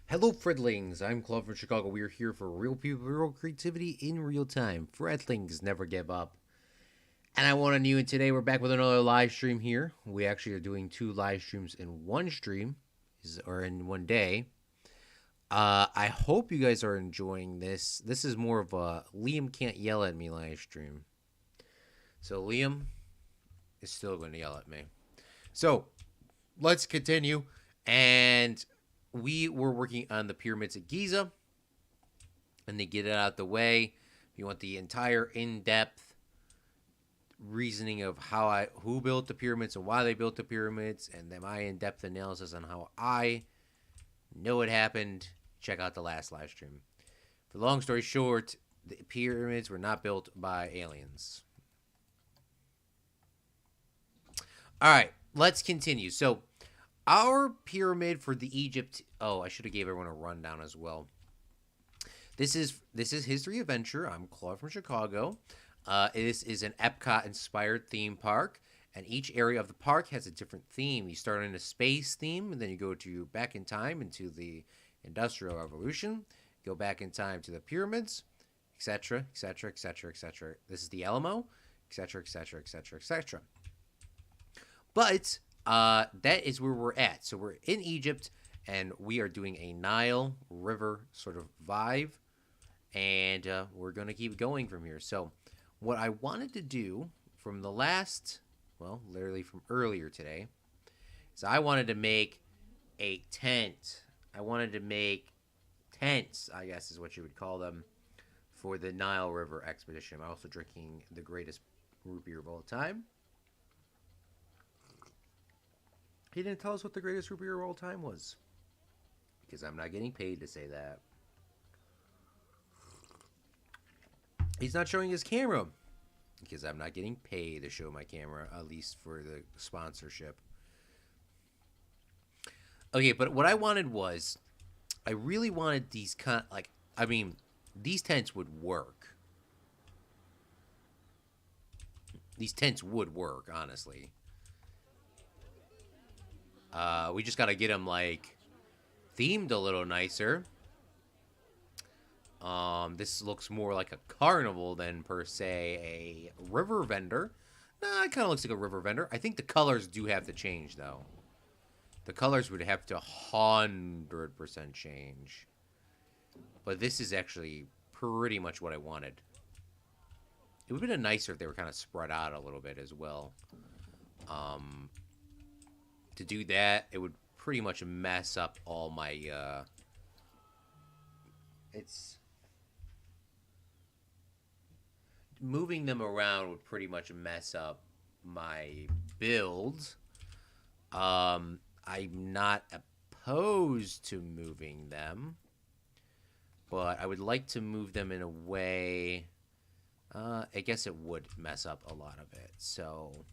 Hello, Fredlings. I'm Claude from Chicago. We are here for real people, real creativity in real time. Fredlings never give up. And I want to new, and today we're back with another live stream here. We actually are doing two live streams in one stream, or in one day. I hope you guys are enjoying this. This is more of a Liam can't yell at me live stream. So Liam is still going to yell at me. So let's continue. And we were working on the pyramids at Giza, and they get it out the way. If you want the entire in-depth reasoning of who built the pyramids and why they built the pyramids, and then my in-depth analysis on how I know it happened, check out the last live stream. For long story short, the pyramids were not built by aliens. All right, let's continue. So, our pyramid for the Egypt. Oh, I should have gave everyone a rundown as well. This is History Adventure. I'm Claude from Chicago. This is an Epcot-inspired theme park, and each area of the park has a different theme. You start in a space theme, and then you go to back in time into the Industrial Revolution. Go back in time to the pyramids, etc., etc., etc., etc. This is the Alamo, etc., etc., etc., etc. But that is where we're at. So we're in Egypt, and we are doing a Nile River sort of vibe, and we're going to keep going from here. So what I wanted to do from the last, well, literally from earlier today, is I wanted to make a tent. I wanted to make tents, I guess is what you would call them, for the Nile River expedition. I'm also drinking the greatest root beer of all time. He didn't tell us what the greatest root beer of all time was, because I'm not getting paid to say that. He's not showing his camera, because I'm not getting paid to show my camera, at least for the sponsorship. Okay, but what I wanted was, I really wanted these these tents would work. These tents would work, honestly. We just gotta get them like themed a little nicer. This looks more like a carnival than per se a river vendor. Nah, it kind of looks like a river vendor. I think the colors do have to change though. The colors would have to 100% change. But this is actually pretty much what I wanted. It would have been nicer if they were kind of spread out a little bit as well. Um, to do that, it would pretty much mess up all my. It's moving them around would pretty much mess up my build. I'm not opposed to moving them, but I would like to move them in a way. I guess it would mess up a lot of it, so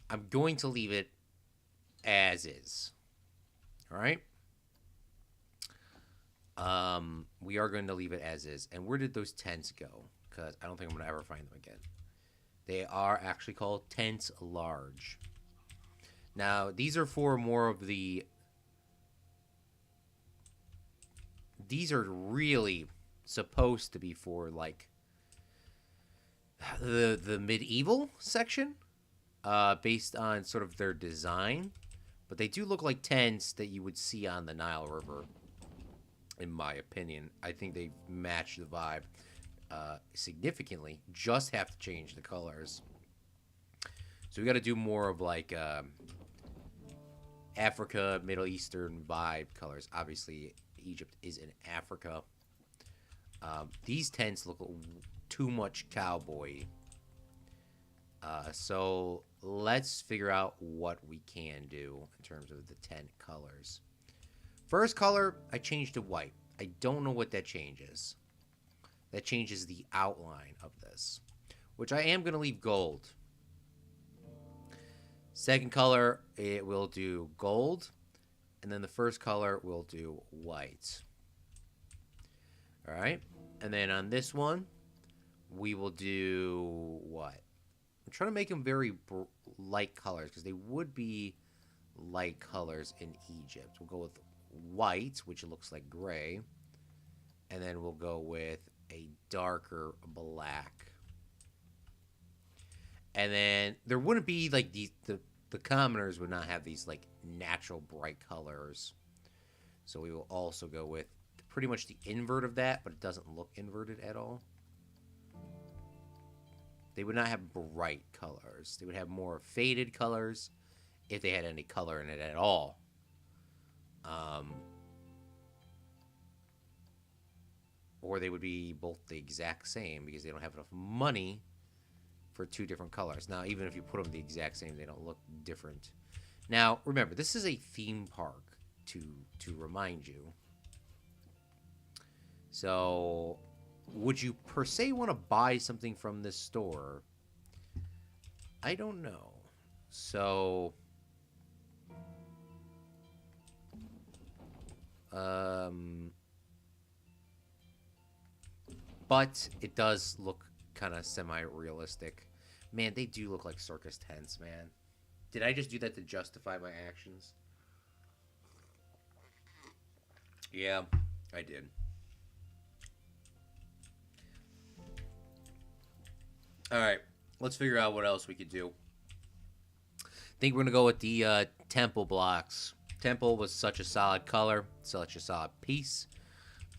I'm going to leave it as is. All right. We are going to leave it as is. And where did those tents go? Because I don't think I'm going to ever find them again. They are actually called tents large. Now, these are for more of the. These are really supposed to be for like the medieval section, based on sort of their design. But they do look like tents that you would see on the Nile River, in my opinion. I think they match the vibe significantly. Just have to change the colors. So we got to do more of like Africa, Middle Eastern vibe colors. Obviously, Egypt is in Africa. These tents look too much cowboy. So let's figure out what we can do in terms of the tent colors. First color, I changed to white. I don't know what that changes. That changes the outline of this, which I am going to leave gold. Second color, it will do gold. And then the first color will do white. All right. And then on this one, we will do what? I'm trying to make them very light colors because they would be light colors in Egypt. We'll go with white, which looks like gray. And then we'll go with a darker black. And then there wouldn't be like the commoners would not have these like natural bright colors. So we will also go with pretty much the invert of that, but it doesn't look inverted at all. They would not have bright colors. They would have more faded colors if they had any color in it at all. Or they would be both the exact same because they don't have enough money for two different colors. Now, even if you put them the exact same, they don't look different. Now, remember, this is a theme park to remind you. So, would you per se want to buy something from this store? I don't know. So, but it does look kind of semi-realistic. Man, they do look like circus tents, man. Did I just do that to justify my actions? Yeah, I did. Alright, let's figure out what else we could do. I think we're going to go with the temple blocks. Temple was such a solid color, such a solid piece.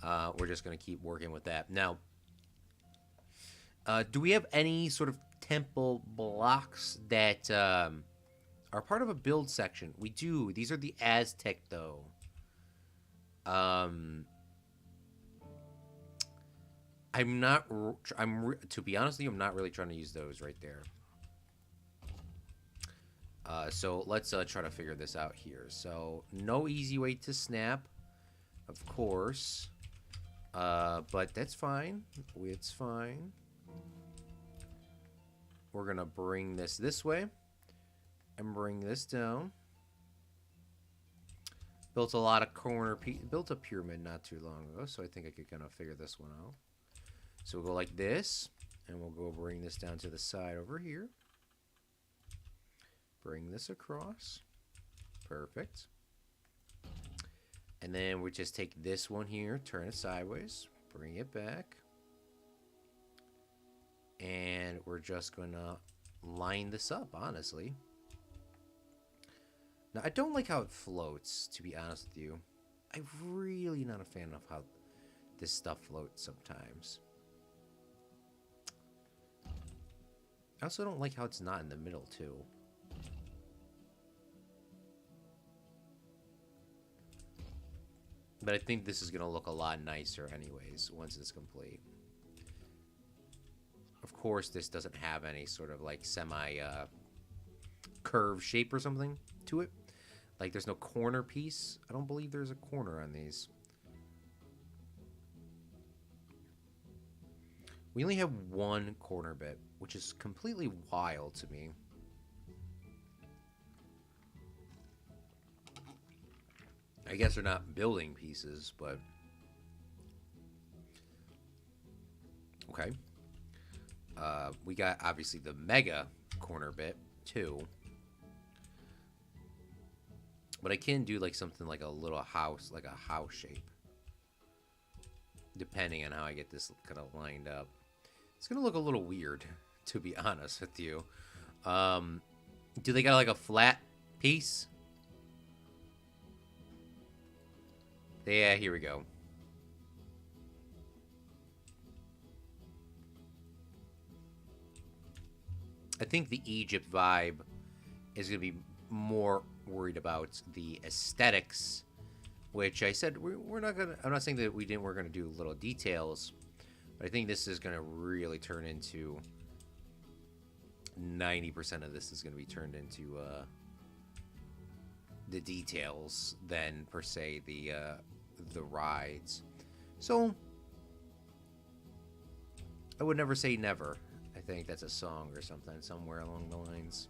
We're just going to keep working with that. Now, do we have any sort of temple blocks that are part of a build section? We do. These are the Aztec, though. I'm not. To be honest with you, I'm not really trying to use those right there. So let's try to figure this out here. So no easy way to snap, of course. But that's fine. It's fine. We're going to bring this way and bring this down. Built a lot of built a pyramid not too long ago, so I think I could kind of figure this one out. So we'll go like this, and we'll go bring this down to the side over here. Bring this across. Perfect. And then we just take this one here, turn it sideways, bring it back. And we're just going to line this up, honestly. Now, I don't like how it floats, to be honest with you. I'm really not a fan of how this stuff floats sometimes. I also don't like how it's not in the middle, too. But I think this is going to look a lot nicer anyways, once it's complete. Of course, this doesn't have any sort of like semi-curved shape or something to it. Like there's no corner piece. I don't believe there's a corner on these. We only have one corner bit, which is completely wild to me. I guess they're not building pieces, but... Okay. We got, obviously, the mega corner bit, too. But I can do, like, something like a little house, like a house shape. Depending on how I get this kind of lined up. It's going to look a little weird, to be honest with you. Do they got, like, a flat piece? Yeah, here we go. I think the Egypt vibe is going to be more worried about the aesthetics, which I said we're not going to... I'm not saying that we're going to do little details, but I think this is going to really turn into... 90% of this is going to be turned into the details than, per se, the rides. So, I would never say never. I think that's a song or something, somewhere along the lines.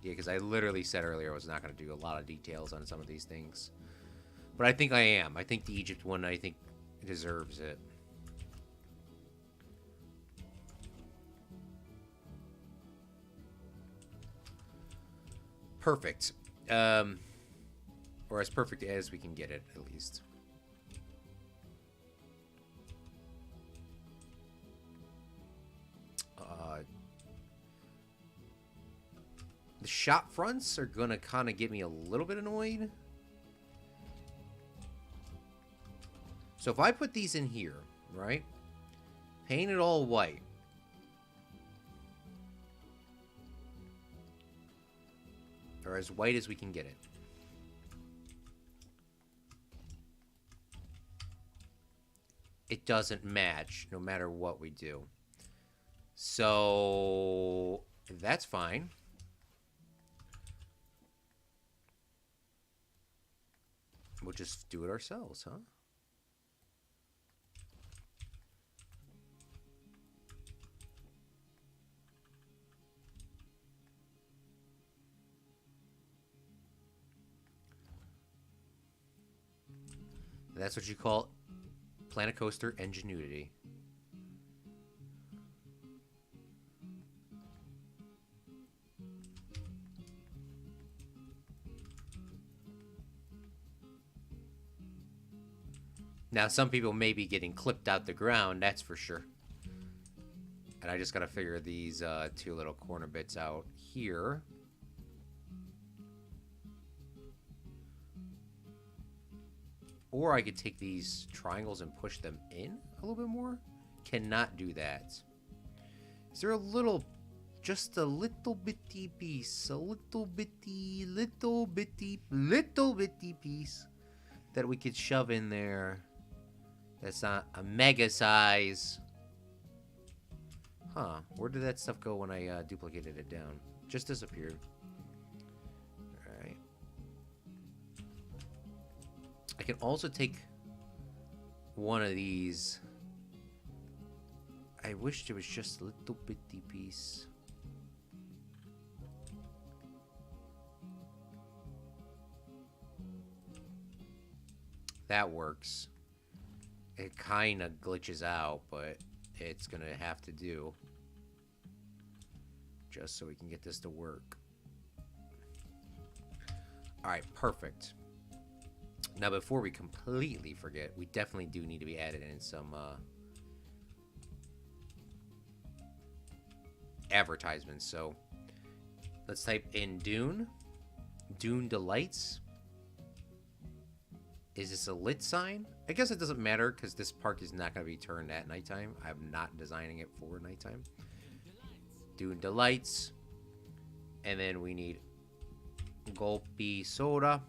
Yeah, because I literally said earlier I was not going to do a lot of details on some of these things. But I think I am. I think the Egypt one, I think, deserves it. Perfect. Or as perfect as we can get it, at least. The shop fronts are gonna kind of get me a little bit annoyed. So if I put these in here, right? Paint it all white. Or as white as we can get it. It doesn't match no matter what we do. So that's fine. We'll just do it ourselves, huh? That's what you call Planet Coaster ingenuity. Now, some people may be getting clipped out the ground, that's for sure. And I just gotta figure these two little corner bits out here. Or I could take these triangles and push them in a little bit more. Cannot do that. Is there a little, just a little bitty piece, a little bitty piece that we could shove in there? That's not a mega size. Huh, where did that stuff go when I duplicated it down? Just disappeared. Alright. I can also take one of these. I wish there was just a little bitty piece. That works. It kind of glitches out, but it's going to have to do. Just so we can get this to work. Alright, perfect. Now, before we completely forget, we definitely do need to be added in some advertisements. So, let's type in Dune. Dune Delights. Is this a lit sign? I guess it doesn't matter because this park is not going to be turned at nighttime. I'm not designing it for nighttime. Dune Delights. And then we need Gulpy Soda.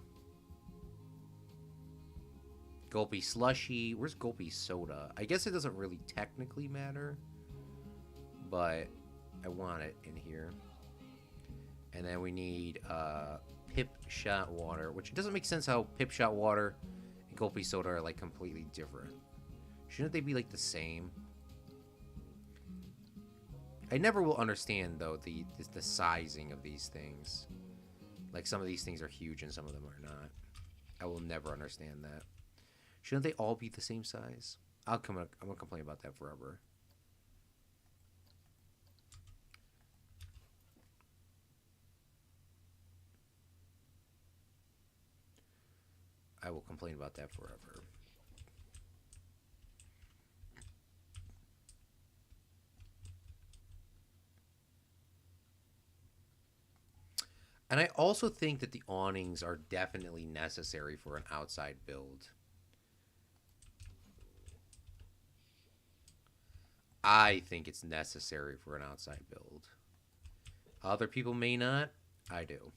Gulpy Slushy. Where's Gulpy Soda? I guess it doesn't really technically matter. But I want it in here. And then we need Pip Shot Water. Which doesn't make sense how Pip Shot Water and Gulpy Soda are like completely different. Shouldn't they be like the same? I never will understand though the sizing of these things. Like some of these things are huge and some of them are not. I will never understand that. Shouldn't they all be the same size? I'm gonna complain about that forever. I will complain about that forever. And I also think that the awnings are definitely necessary for an outside build. I think it's necessary for an outside build. Other people may not. I do.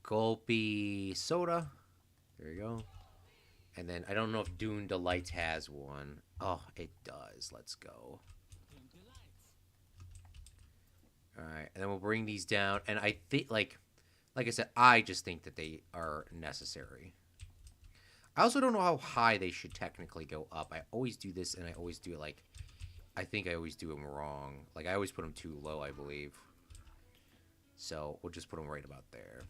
Gulpy Soda. There you go. And then I don't know if Dune Delights has one. Oh, it does. Let's go. Alright, and then we'll bring these down. And I think, like I said, I just think that they are necessary. I also don't know how high they should technically go up. I always do this, and I always do it like... I think I always do them wrong. Like, I always put them too low, I believe. So, we'll just put them right about there.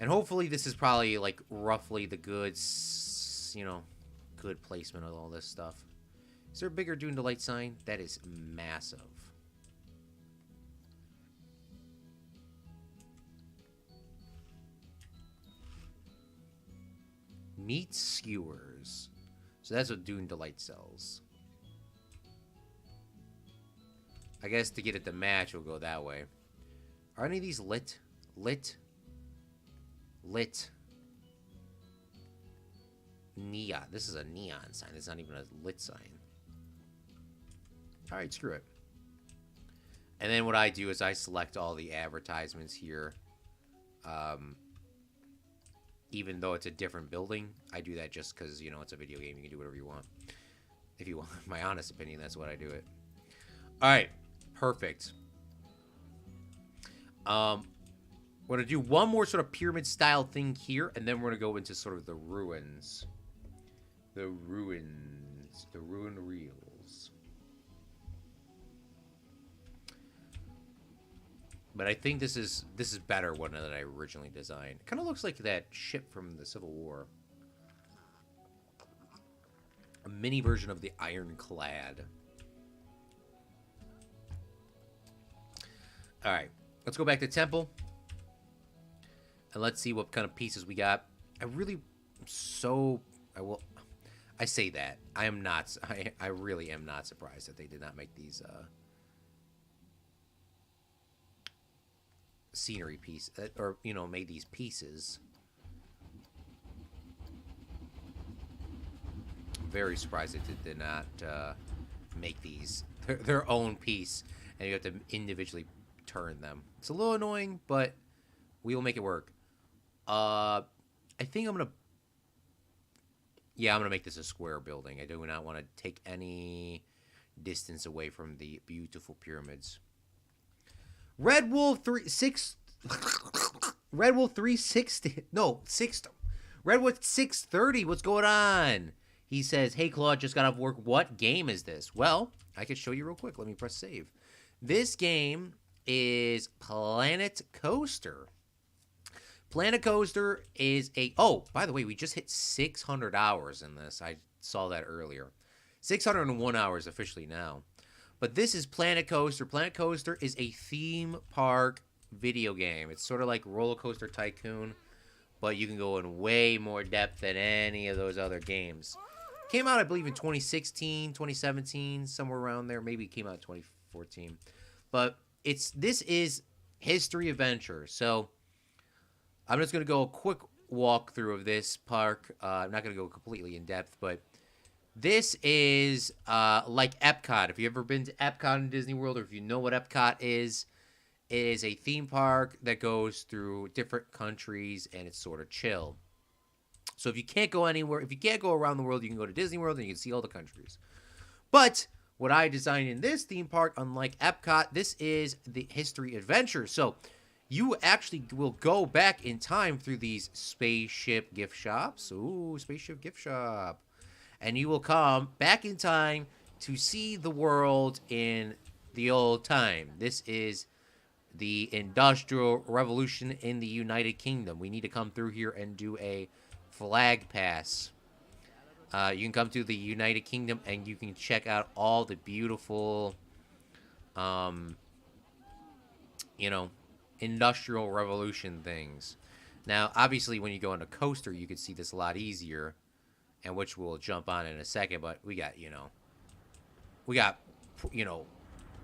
And hopefully this is probably, like, roughly the good, you know, good placement of all this stuff. Is there a bigger Dune Delight sign? That is massive. Meat skewers. So that's what Dune Delight sells. I guess to get it to match, we'll go that way. Are any of these lit? Lit? Lit. Neon. This is a neon sign. It's not even a lit sign. Alright, screw it. And then what I do is I select all the advertisements here. Even though it's a different building, I do that just because, you know, it's a video game. You can do whatever you want. If you want my honest opinion, that's what I do it. Alright. Perfect. We're going to do one more sort of pyramid-style thing here, and then we're going to go into sort of the ruins. The ruins. The ruin reels. But I think this is better one than I originally designed. It kind of looks like that ship from the Civil War. A mini version of the Ironclad. Alright, let's go back to Temple. And let's see what kind of pieces we got. I say that. I am not, I really am not surprised that they did not make these, scenery piece, or, you know, made these pieces. I'm very surprised they did not, make these their own piece. And you have to individually turn them. It's a little annoying, but we will make it work. I think I'm gonna make this a square building. I do not want to take any distance away from the beautiful pyramids. Red Wolf 360. No, 6. Redwood 630. What's going on? He says, "Hey Claude, just got off work. What game is this?" Well, I can show you real quick. Let me press save. This game is Planet Coaster. Planet Coaster is a... Oh, by the way, we just hit 600 hours in this. I saw that earlier. 601 hours officially now. But this is Planet Coaster. Planet Coaster is a theme park video game. It's sort of like Roller Coaster Tycoon, but you can go in way more depth than any of those other games. Came out, I believe, in 2016, 2017, somewhere around there. Maybe it came out in 2014. But this is History Adventure. So I'm just going to go a quick walkthrough of this park. I'm not going to go completely in depth, but this is like Epcot. If you've ever been to Epcot in Disney World, or if you know what Epcot is, it is a theme park that goes through different countries, and it's sort of chill. So if you can't go anywhere, if you can't go around the world, you can go to Disney World and you can see all the countries. But what I designed in this theme park, unlike Epcot, this is the History Adventure. So you actually will go back in time through these spaceship gift shops. Ooh, spaceship gift shop. And you will come back in time to see the world in the old time. This is the Industrial Revolution in the United Kingdom. We need to come through here and do a flag pass. You can come to the United Kingdom and you can check out all the beautiful, you know, Industrial Revolution things. Now, obviously, when you go on a coaster, you can see this a lot easier, and which we'll jump on in a second. But we got, you know,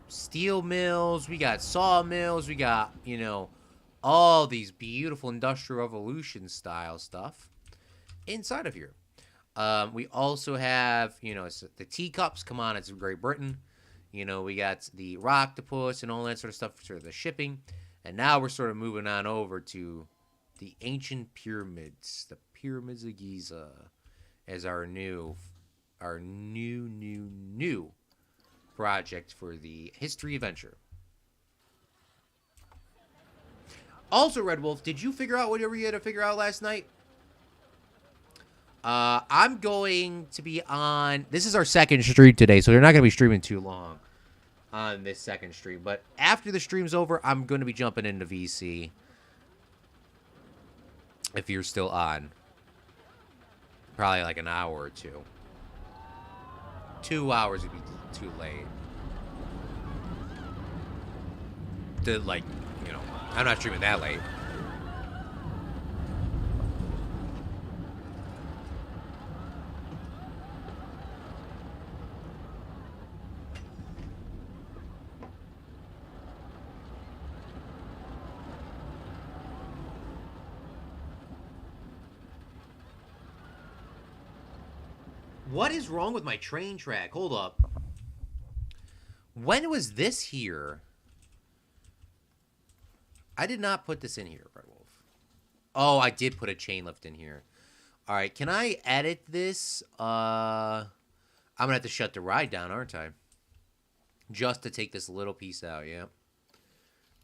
steel mills, we got sawmills, we got, you know, all these beautiful Industrial Revolution style stuff inside of here. We also have, you know, the teacups. Come on, it's Great Britain. You know, we got the octopus and all that sort of stuff for the shipping. And now we're sort of moving on over to the ancient pyramids, the pyramids of Giza, as our new project for the History Adventure. Also, Red Wolf, did you figure out whatever you had to figure out last night? I'm going to be on... This is our second stream today, so they're not going to be streaming too long on this second stream. But after the stream's over, I'm going to be jumping into VC. If you're still on. Probably like an hour or two. 2 hours would be too late. To, like, you know, I'm not streaming that late. What is wrong with my train track? Hold up. When was this here? I did not put this in here, Red Wolf. Oh, I did put a chain lift in here. All right, can I edit this? I'm gonna have to shut the ride down, aren't I? Just to take this little piece out, yeah.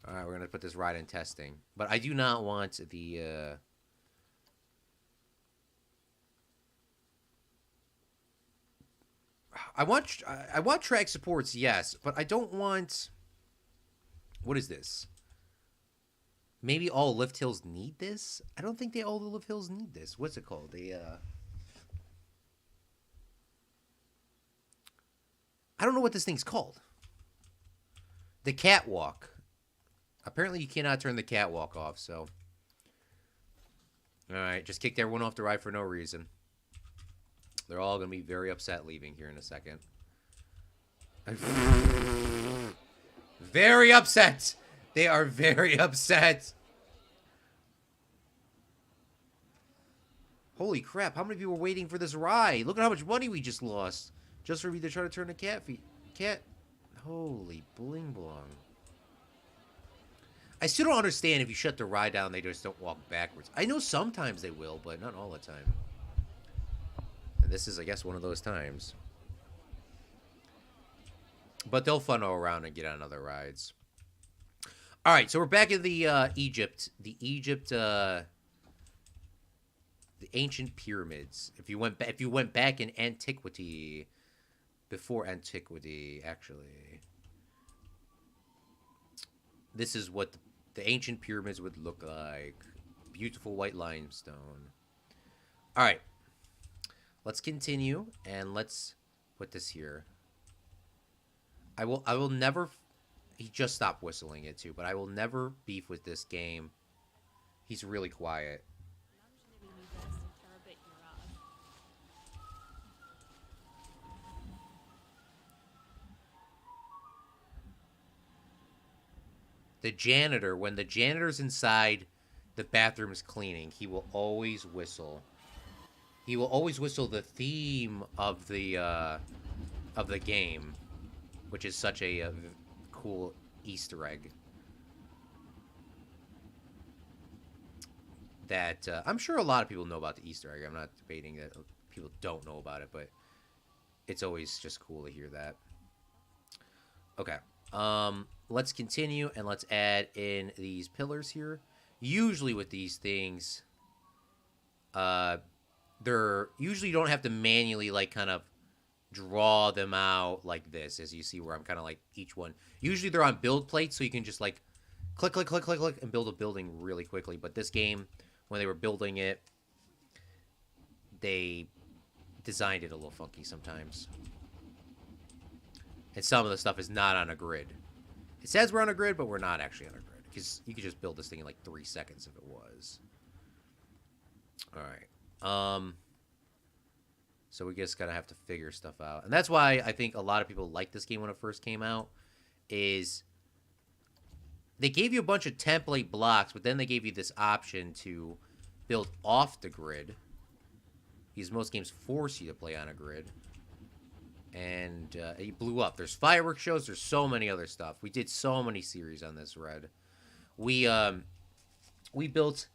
All right, we're gonna put this ride in testing, but I do not want the. I want track supports, yes, but I don't want. What is this? Maybe all lift hills need this? I don't think all the lift hills need this. What's it called? I don't know what this thing's called. The catwalk. Apparently you cannot turn the catwalk off, so. Alright, just kicked everyone off the ride for no reason. They're all going to be very upset leaving here in a second. Very upset! They are very upset. Holy crap, how many people were waiting for this ride? Look at how much money we just lost. Just for me to try to turn the cat. Holy bling blong. I still don't understand if you shut the ride down, they just don't walk backwards. I know sometimes they will, but not all the time. And this is, I guess, one of those times. But they'll funnel around and get on other rides. All right, so we're back in the Egypt. The ancient pyramids. If you went back in antiquity, before antiquity, actually, this is what the ancient pyramids would look like. Beautiful white limestone. All right, let's continue and let's put this here. I will never. He just stopped whistling it too, but I will never beef with this game. He's really quiet. The janitor, when the janitor's inside the bathrooms cleaning, he will always whistle. He will always whistle the theme of the game, which is such a cool Easter egg that I'm sure a lot of people know about the Easter egg. I'm not debating that people don't know about it, but it's always just cool to hear that. Okay. Let's continue and let's add in these pillars here. Usually with these things, they're usually you don't have to manually like kind of draw them out like this, as you see where I'm kind of like each one. Usually they're on build plates, so you can just like click, click, click, click, click, and build a building really quickly. But this game, when they were building it, they designed it a little funky sometimes. And some of the stuff is not on a grid. It says we're on a grid, but we're not actually on a grid. Because you could just build this thing in like 3 seconds if it was. Alright. So we just gotta have to figure stuff out. And that's why I think a lot of people liked this game when it first came out. Is they gave you a bunch of template blocks, but then they gave you this option to build off the grid. Because most games force you to play on a grid. And it blew up. There's fireworks shows. There's so many other stuff. We did so many series on this Red. We built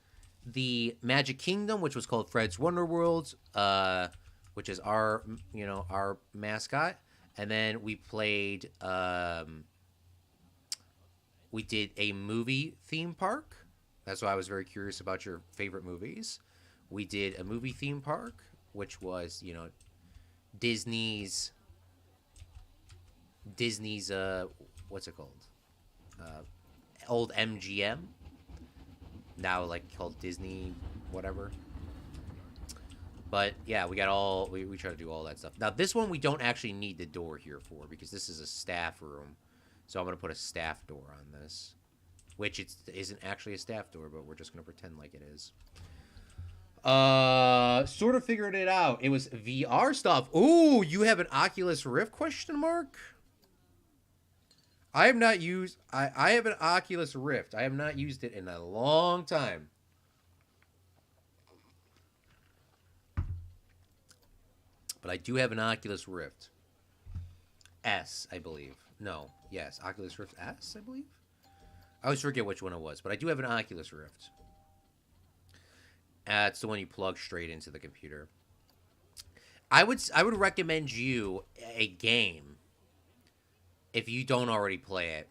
the Magic Kingdom, which was called Fred's Wonder World, which is our mascot. And then we played. We did a movie theme park. That's why I was very curious about your favorite movies. We did a movie theme park, which was Disney's what's it called? Old MGM. Now like called Disney whatever. But yeah, we got all we try to do all that stuff. Now this one we don't actually need the door here for because this is a staff room. So I'm gonna put a staff door on this, which it isn't actually a staff door, but we're just gonna pretend like it is. Sort of figured it out. It was VR stuff. Ooh, you have an Oculus Rift question mark? I have not used I have an Oculus Rift. I have not used it in a long time. But I do have an Oculus Rift S, I believe. No, yes, Oculus Rift S, I believe. I always forget which one it was, but I do have an Oculus Rift. It's the one you plug straight into the computer. I would recommend you a game if you don't already play it.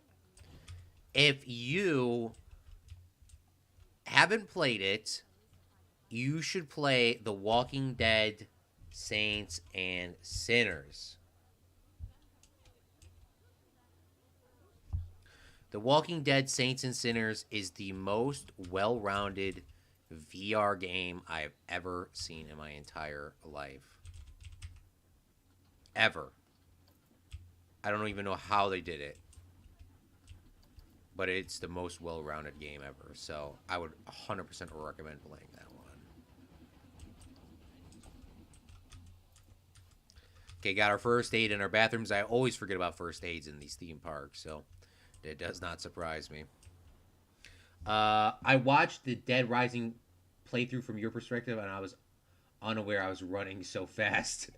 If you haven't played it, you should play The Walking Dead Saints and Sinners. The Walking Dead Saints and Sinners is the most well-rounded VR game I've ever seen in my entire life. Ever. I don't even know how they did it. But it's the most well-rounded game ever. So I would 100% recommend playing that one. Okay, got our first aid in our bathrooms. I always forget about first aids in these theme parks, so it does not surprise me. I watched the Dead Rising playthrough from your perspective, and I was unaware I was running so fast.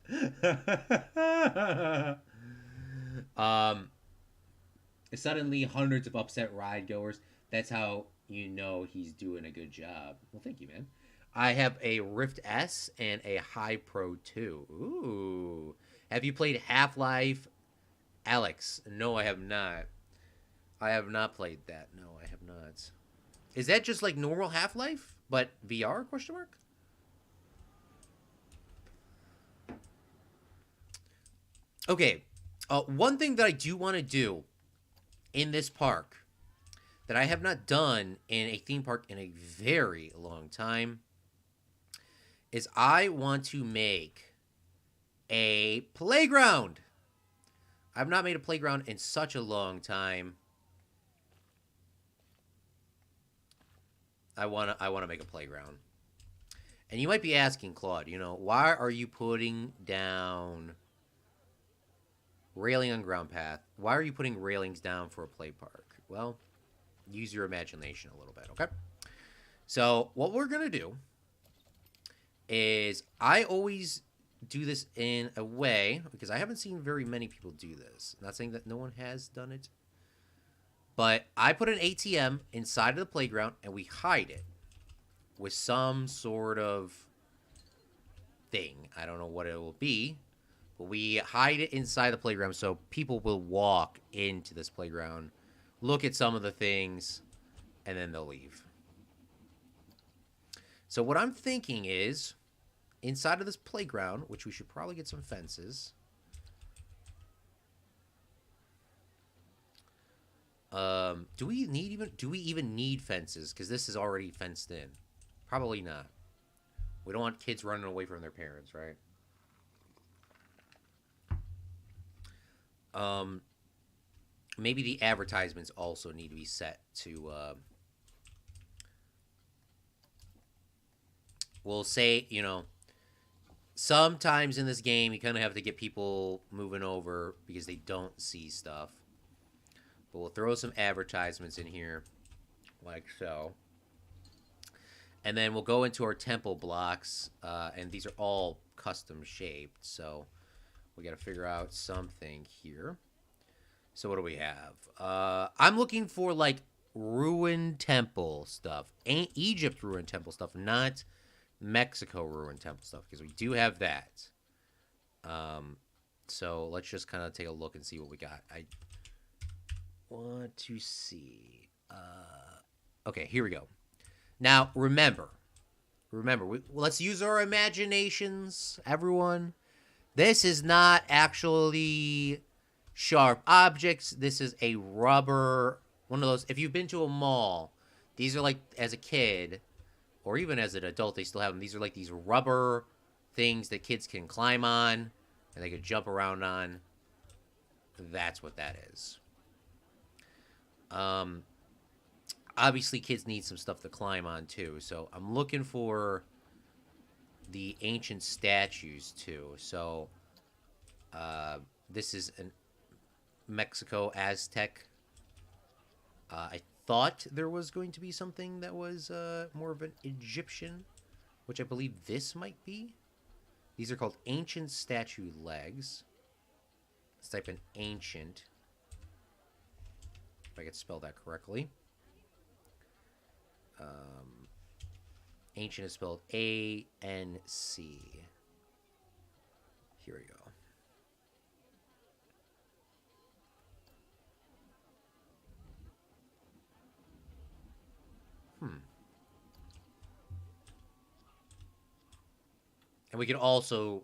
Suddenly, hundreds of upset ride goers. That's how you know he's doing a good job. Well, thank you, man. I have a Rift S and a High Pro 2. Ooh. Have you played Half-Life Alex? No, I have not. I have not played that. No, I have not. Is that just like normal Half-Life, but VR, question mark? Okay. One thing that I do want to do in this park that I have not done in a theme park in a very long time is I want to make a playground. I've not made a playground in such a long time. I want to make a playground. And you might be asking, Claude, you know, why are you putting down railing on ground path? Why are you putting railings down for a play park? Well, use your imagination a little bit, okay? So what we're going to do is I always do this in a way, because I haven't seen very many people do this. I'm not saying that no one has done it. But I put an ATM inside of the playground and we hide it with some sort of thing. I don't know what it will be. But we hide it inside the playground so people will walk into this playground, look at some of the things, and then they'll leave. So what I'm thinking is, inside of this playground, which we should probably get some fences. Do we even need fences? Because this is already fenced in. Probably not. We don't want kids running away from their parents, right? Maybe the advertisements also need to be set to, we'll say, you know, sometimes in this game you kind of have to get people moving over because they don't see stuff. But we'll throw some advertisements in here, like so. And then we'll go into our temple blocks, and these are all custom shaped, so we got to figure out something here. So what do we have? I'm looking for, like, ruined temple stuff. Egypt ruined temple stuff, not Mexico ruined temple stuff, because we do have that. So let's just kind of take a look and see what we got. I want to see. Okay, here we go. Now, remember, let's use our imaginations, everyone. This is not actually sharp objects. This is a rubber, one of those. If you've been to a mall, these are like, as a kid, or even as an adult, they still have them. These are like these rubber things that kids can climb on and they can jump around on. That's what that is. Um, Obviously, kids need some stuff to climb on too. So I'm looking for the ancient statues too. So this is an Mexico Aztec. I thought there was going to be something that was more of an Egyptian, which I believe this might be. These are called ancient statue legs. Let's type in ancient, if I could spell that correctly. Ancient is spelled A-N-C. Here we go. And we can also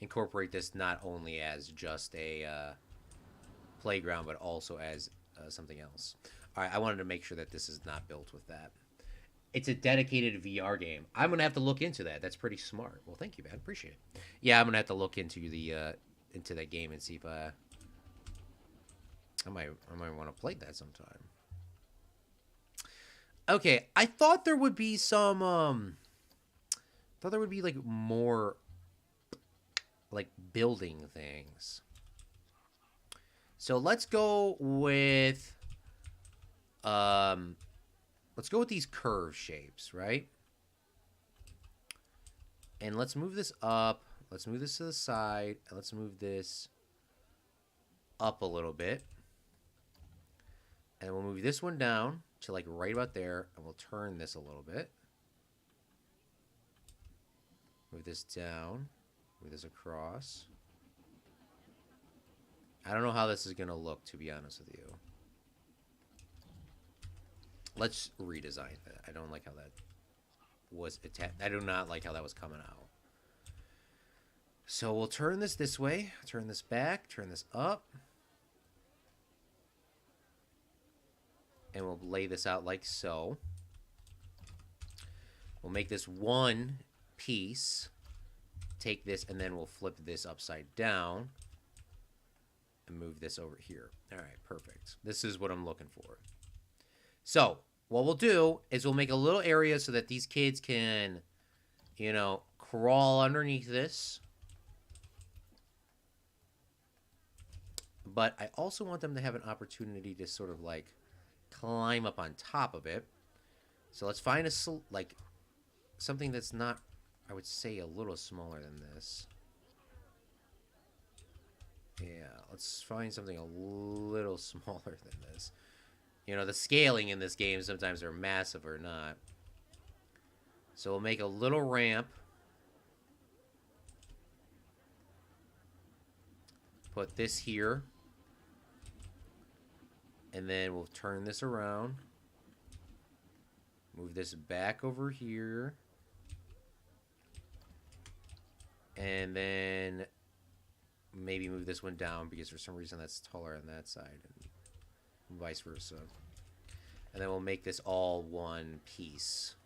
incorporate this not only as just a playground, but also as something else. All right, I wanted to make sure that this is not built with that. It's a dedicated VR game. I'm gonna have to look into that. That's pretty smart. Well, thank you, man. Appreciate it. Yeah, I'm gonna have to look into the into that game and see if I might want to play that sometime. Okay, I thought there would be some thought there would be like more like building things. So let's go with these curve shapes, right? And let's move this up. Let's move this to the side. And let's move this up a little bit. And we'll move this one down to like right about there. And we'll turn this a little bit. Move this down. Move this across. I don't know how this is going to look, to be honest with you. Let's redesign that. I don't like how that was I do not like how that was coming out. So we'll turn this way, turn this back, turn this up. And we'll lay this out like so. We'll make this one piece. Take this and then we'll flip this upside down. And move this over here. All right, perfect. This is what I'm looking for. So what we'll do is we'll make a little area so that these kids can, you know, crawl underneath this. But I also want them to have an opportunity to sort of like climb up on top of it. So let's find like something that's not, I would say, a little smaller than this. Yeah, let's find something a little smaller than this. You know, the scaling in this game sometimes are massive or not. So we'll make a little ramp. Put this here. And then we'll turn this around. Move this back over here. And then maybe move this one down because for some reason that's taller on that side. And vice versa. And then we'll make this all one piece.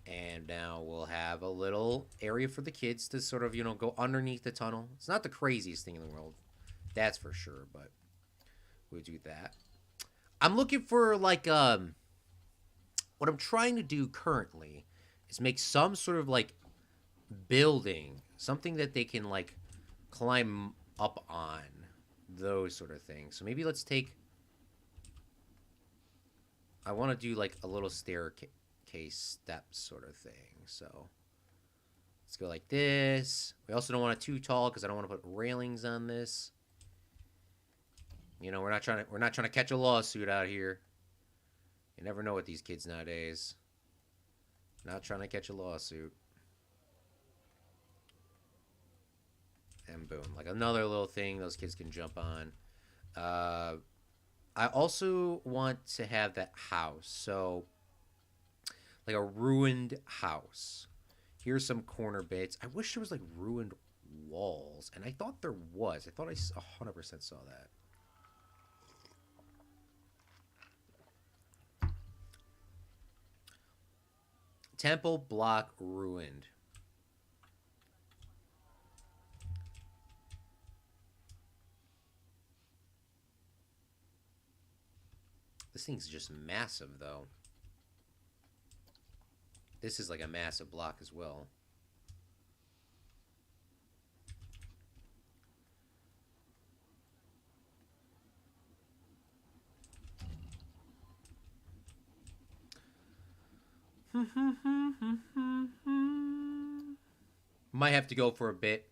And now we'll have a little area for the kids to sort of, you know, go underneath the tunnel. It's not the craziest thing in the world. That's for sure, but we'll do that. I'm looking for like, what I'm trying to do currently is make some sort of like building. Something that they can like climb up on. Those sort of things. So maybe let's take, I want to do like a little staircase step sort of thing. So let's go like this. We also don't want it too tall because I don't want to put railings on this. You know, we're not trying to catch a lawsuit out here. You never know with these kids nowadays. Not trying to catch a lawsuit. And boom, like another little thing those kids can jump on. I also want to have that house. So, like a ruined house. Here's some corner bits. I wish there was like ruined walls. And I thought there was. I thought I 100% saw that. Temple block ruined. This thing's just massive, though. This is like a massive block as well. Might have to go for a bit.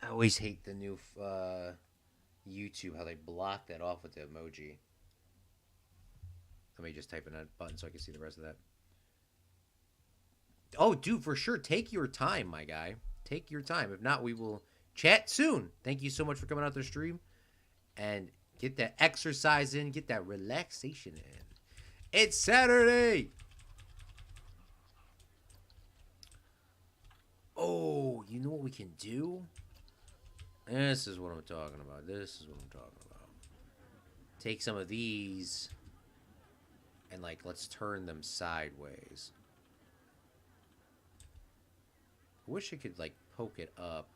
I always hate the new YouTube, how they block that off with the emoji. Let me just type in that button so I can see the rest of that. Oh, dude, for sure. Take your time, my guy. Take your time. If not, we will chat soon. Thank you so much for coming out to the stream. And get that exercise in. Get that relaxation in. It's Saturday. Oh, you know what we can do? This is what I'm talking about. This is what I'm talking about. Take some of these and, like, let's turn them sideways. I wish I could, like, poke it up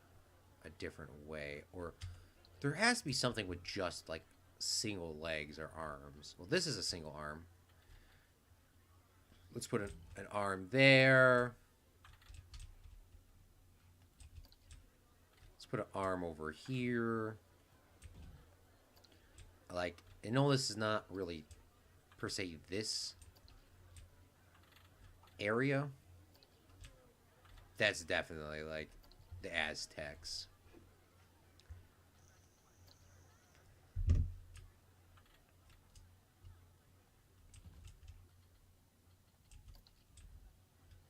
a different way. Or there has to be something with just, like, single legs or arms. Well, this is a single arm. Let's put an arm there. Let's put an arm over here. Like, I know this is not really, per se, this area. That's definitely, like, the Aztecs.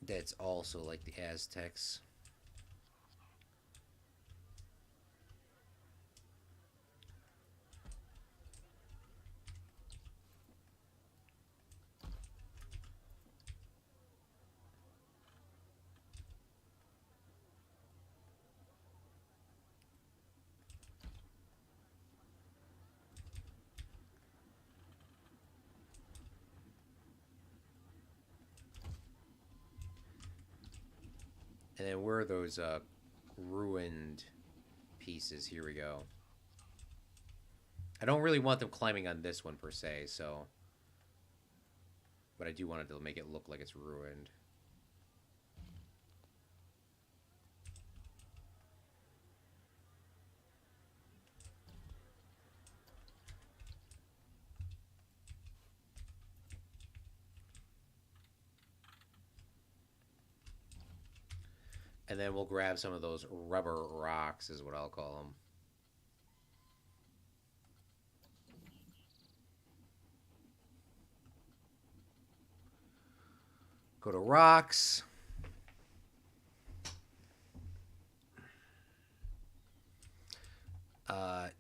That's also, like, the Aztecs. And then where are those ruined pieces? Here we go. I don't really want them climbing on this one per se, so. But I do want it to make it look like it's ruined. And then we'll grab some of those rubber rocks, is what I'll call them. Go to rocks.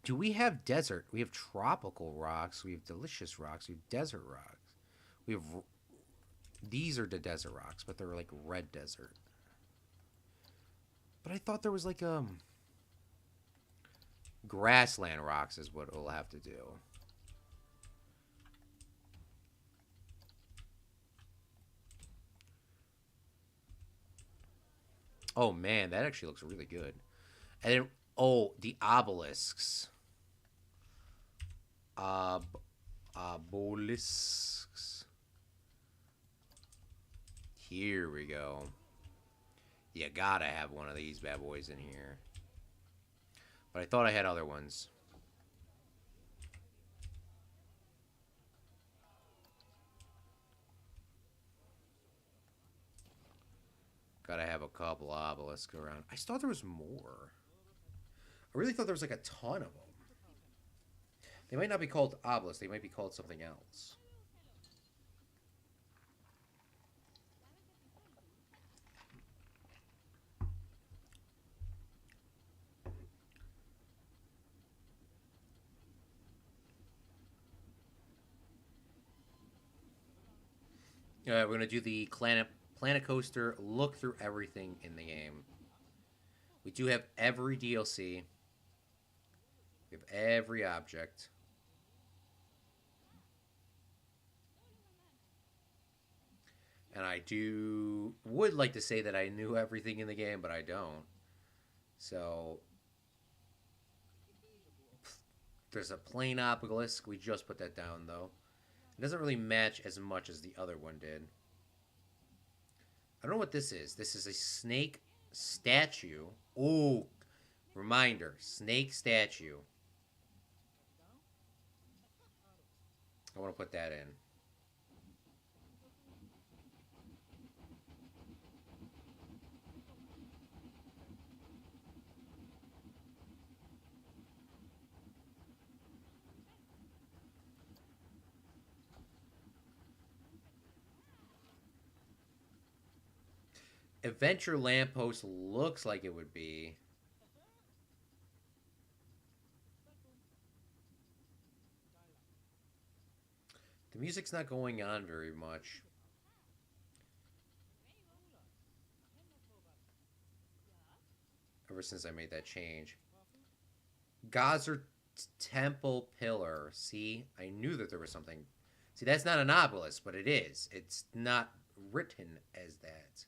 Do we have desert? We have tropical rocks. We have delicious rocks. We have desert rocks. We have... These are the desert rocks, but they're like red desert. But I thought there was like grassland rocks is what we'll have to do. Oh man, that actually looks really good. And then, oh, the obelisks. Obelisks. Here we go. You gotta have one of these bad boys in here. But I thought I had other ones. Gotta have a couple obelisks around. I thought there was more. I really thought there was like a ton of them. They might not be called obelisks. They might be called something else. We're going to do the Planet Coaster, look through everything in the game. We do have every DLC. We have every object. And I would like to say that I knew everything in the game, but I don't. So there's a plain obelisk. We just put that down though. It doesn't really match as much as the other one did. I don't know what this is. This is a snake statue. Ooh, reminder, snake statue. I want to put that in. Adventure Lamppost looks like it would be. The music's not going on very much. Ever since I made that change. Gosser Temple Pillar. See, I knew that there was something. See, that's not an obelisk, but it is. It's not written as that.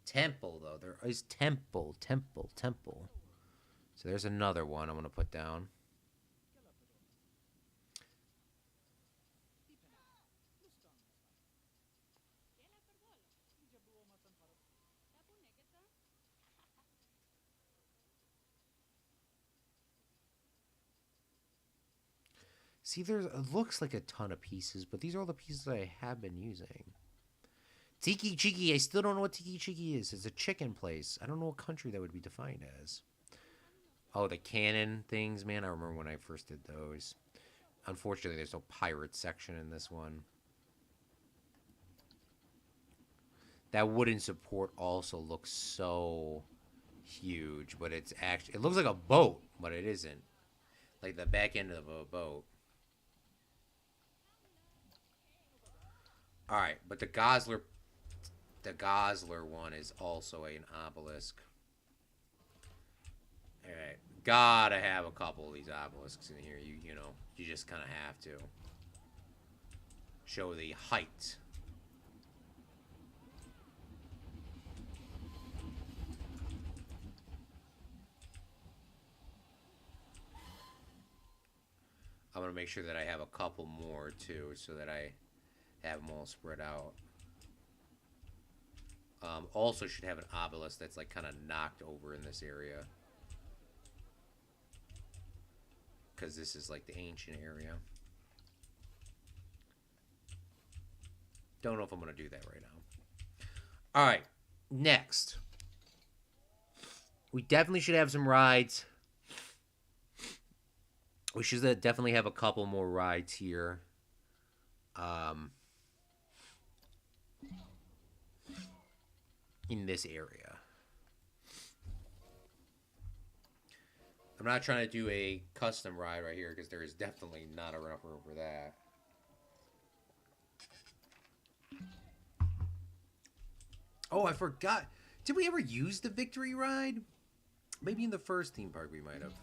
Temple, though. There is temple, temple, temple. So there's another one I'm going to put down. See, it looks like a ton of pieces, but these are all the pieces I have been using. Tiki Chiki, I still don't know what Tiki Chiki is. It's a chicken place. I don't know what country that would be defined as. Oh, the cannon things, man. I remember when I first did those. Unfortunately, there's no pirate section in this one. That wooden support also looks so huge, but it looks like a boat, but it isn't. Like the back end of a boat. All right, but the Gosler one is also an obelisk. All right, gotta have a couple of these obelisks in here. You know, you just kind of have to show the height. I'm gonna make sure that I have a couple more too, so that I have them all spread out. Also should have an obelisk that's like kind of knocked over in this area, because this is like the ancient area. Don't know if I'm gonna do that right now. All right, next, we definitely should have some rides. We should definitely have a couple more rides here. In this area. I'm not trying to do a custom ride right here because there is definitely not enough room for that. Oh, I forgot. Did we ever use the victory ride? Maybe in the first theme park we might have.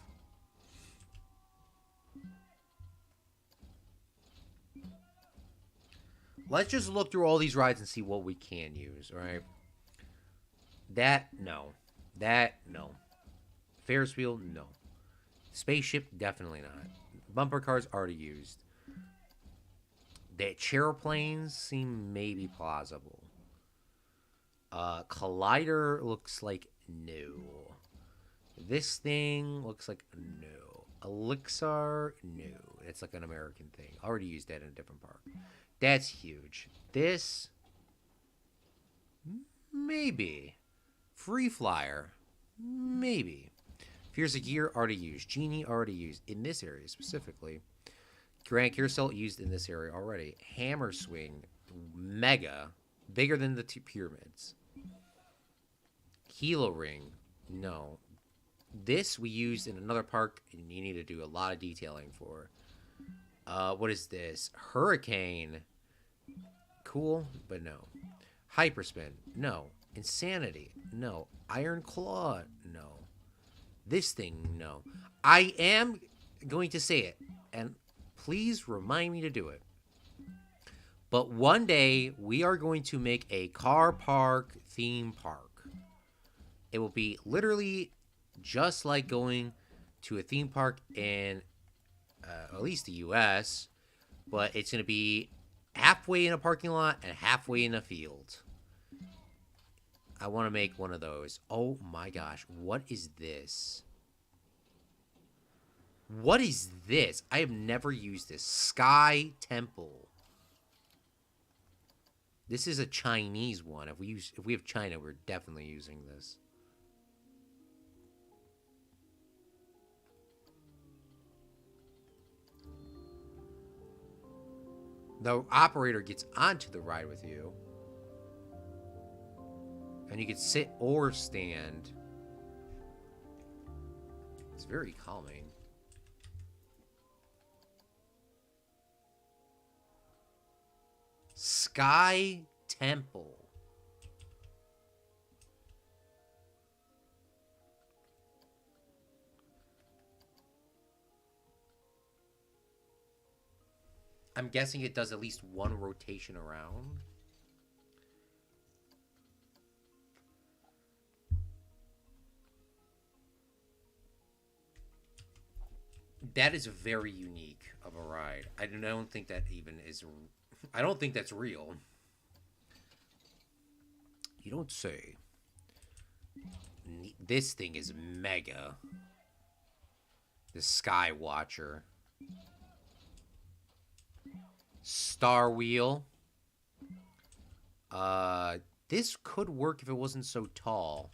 Let's just look through all these rides and see what we can use, all right? That, no. That, no. Ferris wheel, no. Spaceship, definitely not. Bumper cars, already used. The chairplanes seem maybe plausible. Collider looks like no. This thing looks like no. Elixir, no. It's like an American thing. Already used that in a different park. That's huge. This, maybe. Free Flyer, maybe. Fears of Gear, already used. Genie, already used. In this area, specifically. Grand Carousel, used in this area already. Hammer Swing, mega. Bigger than the two pyramids. Kilo Ring, no. This we used in another park, and you need to do a lot of detailing for. What is this? Hurricane. Cool, but no. Hyperspin, no. Insanity, no. Iron Claw, no. This thing, no. I am going to say it, and please remind me to do it. But one day we are going to make a car park theme park. It will be literally just like going to a theme park in at least the US, but it's going to be halfway in a parking lot and halfway in a field. I want to make one of those. Oh my gosh, what is this? What is this? I have never used this. Sky Temple. This is a Chinese one. If we have China, we're definitely using this. The operator gets onto the ride with you. And you can sit or stand. It's very calming. Sky Temple. I'm guessing it does at least one rotation around. That is very unique of a ride. I don't think that even is. I don't think that's real. You don't say. This thing is mega. The Sky Watcher. Star Wheel. This could work if it wasn't so tall.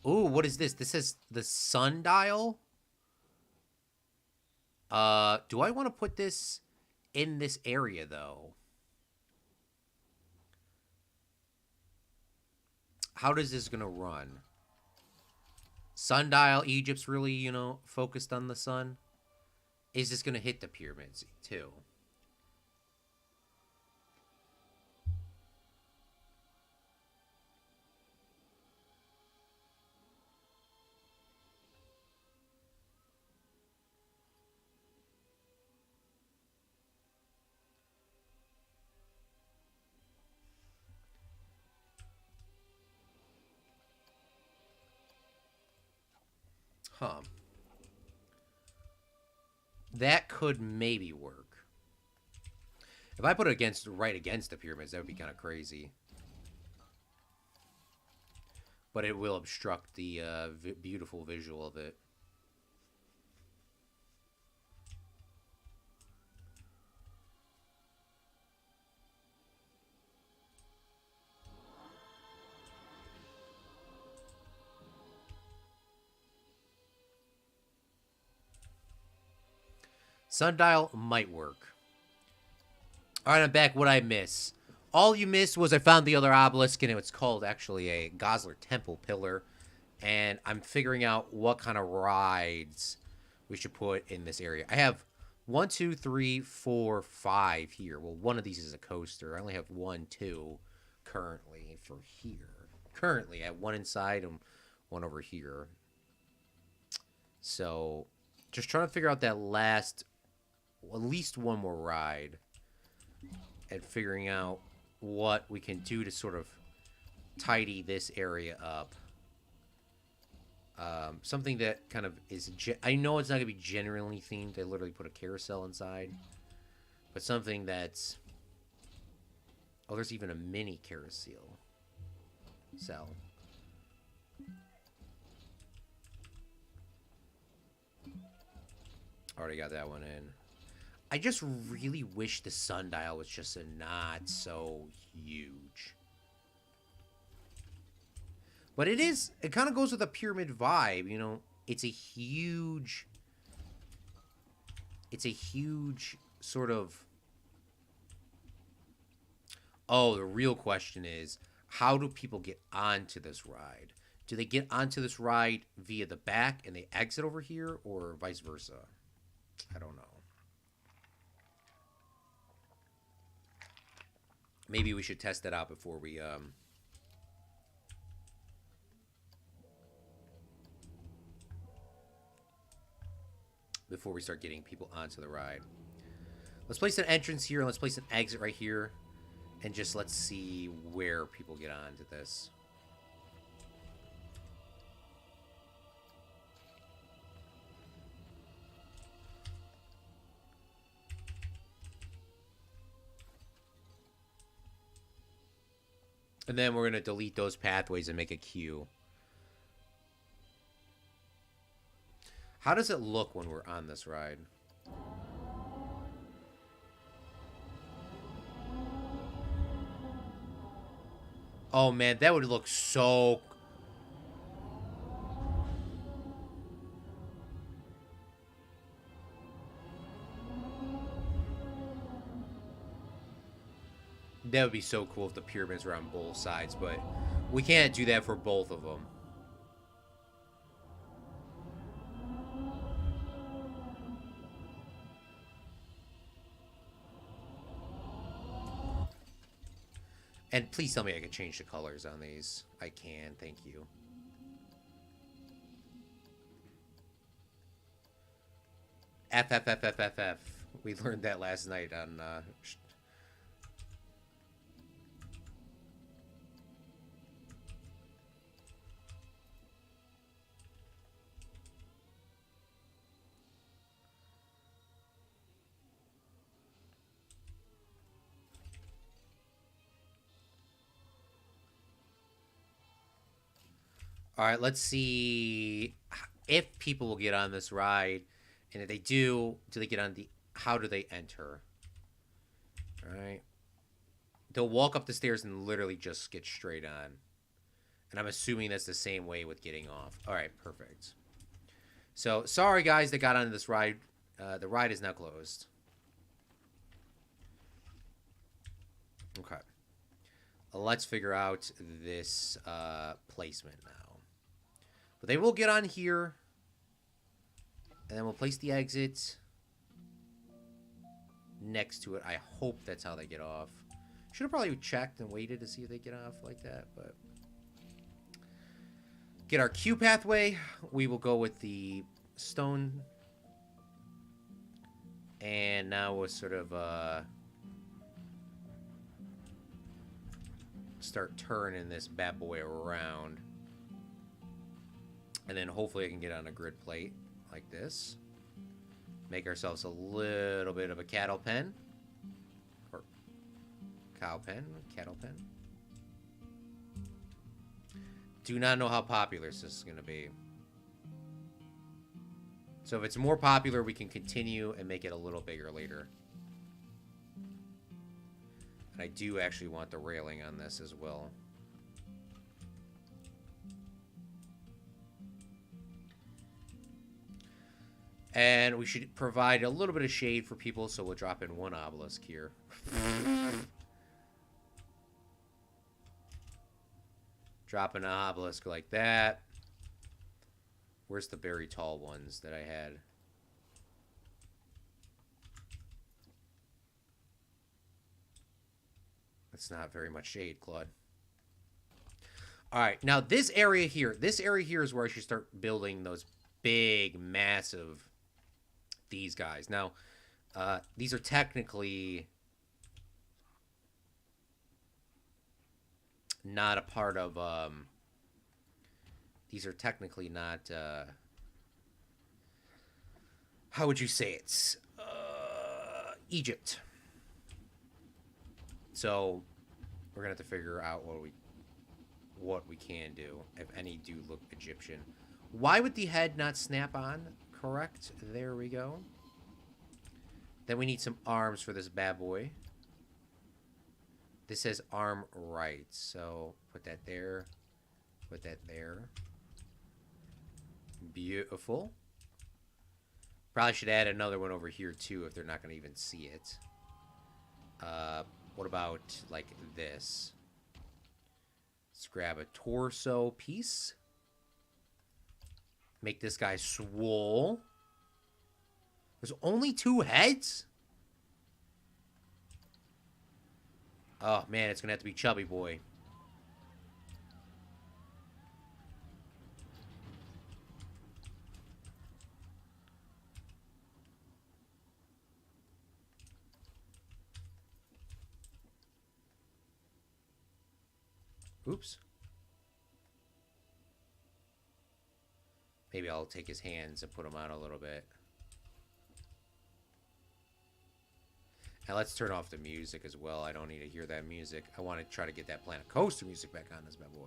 Ooh, what is this? This is the sundial. Do I want to put this in this area though? How does this gonna run? Sundial, Egypt's really, focused on the sun. Is this gonna hit the pyramids too? Huh. That could maybe work. If I put it right against the pyramids, that would be kind of crazy. But it will obstruct the beautiful visual of it. Sundial might work. Alright, I'm back. What'd I miss? All you missed was I found the other obelisk, and it's called actually a Goslar Temple Pillar. And I'm figuring out what kind of rides we should put in this area. I have 1, 2, 3, 4, 5 here. Well, one of these is a coaster. I only have 1, 2 currently for here. Currently, I have one inside and one over here. So, just trying to figure out that at least one more ride. And figuring out what we can do to sort of tidy this area up. Something that kind of is... I know it's not going to be generally themed. I literally put a carousel inside. But something that's... Oh, there's even a mini carousel. Already got that one in. I just really wish the sundial was just not so huge. But it kind of goes with a pyramid vibe, It's a huge sort of... Oh, the real question is, how do people get onto this ride? Do they get onto this ride via the back and they exit over here, or vice versa? I don't know. Maybe we should test that out before we start getting people onto the ride. Let's place an entrance here, and let's place an exit right here. And just let's see where people get onto this. And then we're going to delete those pathways and make a queue. How does it look when we're on this ride? Oh, man, that would look so... That would be so cool if the pyramids were on both sides, but we can't do that for both of them. And please tell me I can change the colors on these. I can, thank you. F, F, F, F, F, F. We learned that last night on... All right, let's see if people will get on this ride. And if they do they get on the... How do they enter? All right. They'll walk up the stairs and literally just get straight on. And I'm assuming that's the same way with getting off. All right, perfect. So, sorry guys that got on this ride. The ride is now closed. Okay. Let's figure out this placement now. But they will get on here. And then we'll place the exit next to it. I hope that's how they get off. Should have probably checked and waited to see if they get off like that, but... Get our queue pathway. We will go with the stone. And now we'll sort of start turning this bad boy around. And then hopefully I can get on a grid plate like this. Make ourselves a little bit of a cattle pen. Or cow pen, cattle pen. Do not know how popular this is going to be. So if it's more popular, we can continue and make it a little bigger later. And I do actually want the railing on this as well. And we should provide a little bit of shade for people, so we'll drop in one obelisk here. Drop an obelisk like that. Where's the very tall ones that I had? That's not very much shade, Claude. All right, now this area here is where I should start building those big, massive... these guys. Now, these are technically not a part of, these are technically not, how would you say it? Egypt. So, we're going to have to figure out what we can do, if any do look Egyptian. Why would the head not snap on? Correct. There we go. Then we need some arms for this bad boy. This says arm right. So put that there. Put that there. Beautiful. Probably should add another one over here too if they're not going to even see it. What about like this? Let's grab a torso piece. Make this guy swole. There's only 2 heads? Oh, man, it's going to have to be Chubby Boy. Oops. Maybe I'll take his hands and put them out a little bit. Now let's turn off the music as well. I don't need to hear that music. I want to try to get that Planet Coaster music back on this bad boy.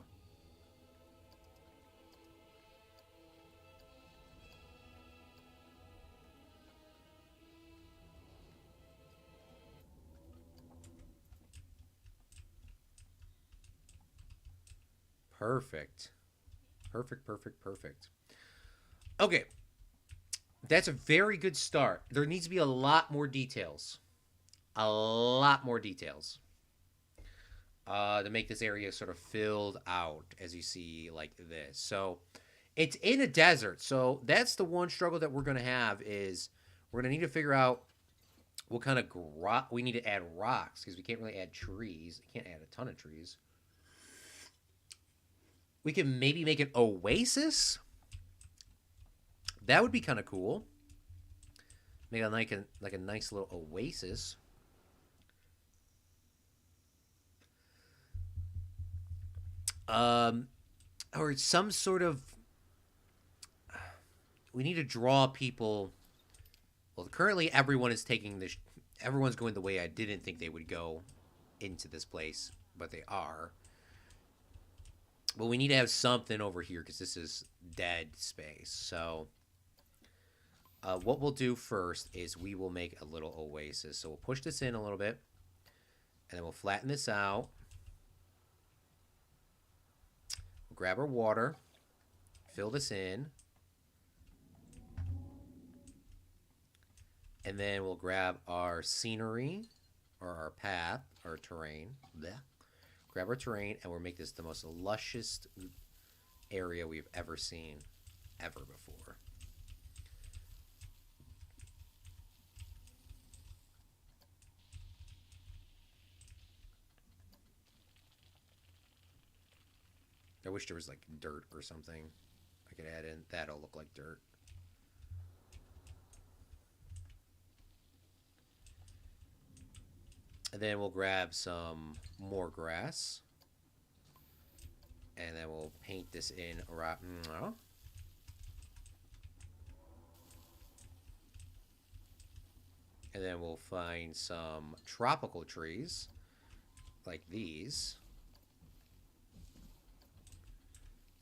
Perfect. Perfect, perfect, perfect. Okay. That's a very good start. There needs to be a lot more details. A lot more details. To make this area sort of filled out as you see like this. So it's in a desert. So that's the one struggle that we're going to have is we're going to need to figure out what kind of we need to add rocks because we can't really add trees. We can't add a ton of trees. We can maybe make an oasis. That would be kind of cool. Make a like a nice little oasis. Or some sort of. We need to draw people. Well, currently everyone is taking this. Everyone's going the way I didn't think they would go into this place, but they are. But we need to have something over here because this is dead space. So, what we'll do first is we will make a little oasis. So we'll push this in a little bit, and then we'll flatten this out. We'll grab our water, fill this in, and then we'll grab our scenery or our path, our terrain. Blech. Grab our terrain, and we'll make this the most luscious area we've ever seen, ever before. I wish there was like dirt or something I could add in. That'll look like dirt. And then we'll grab some more grass. And then we'll paint this in right now. And then we'll find some tropical trees like these.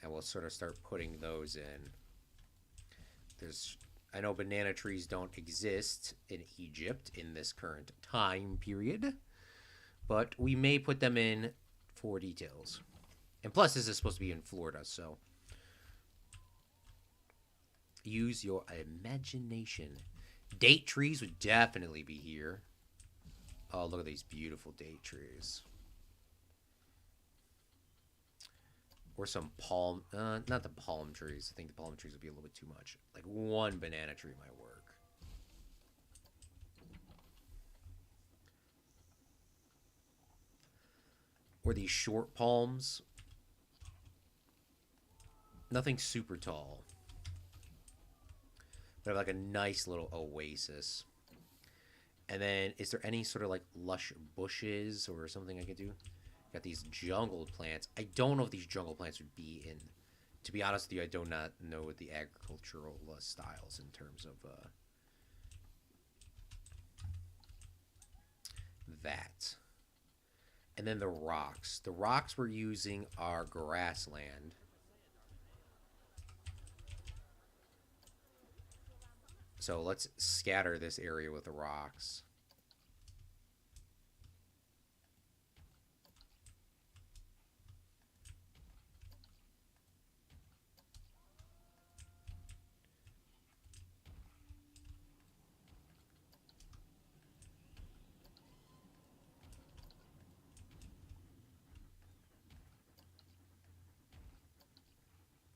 And we'll sort of start putting those in. I know banana trees don't exist in Egypt in this current time period, but we may put them in for details. And plus, this is supposed to be in Florida, so use your imagination. Date trees would definitely be here. Oh, look at these beautiful date trees. Or some palm, not the palm trees. I think the palm trees would be a little bit too much. Like one banana tree might work. Or these short palms. Nothing super tall. But have like a nice little oasis. And then, is there any sort of like lush bushes or something I could do? Got these jungle plants. I don't know if these jungle plants would be in. To be honest with you, I do not know the agricultural styles in terms of that. And then the rocks. The rocks we're using are grassland. So let's scatter this area with the rocks.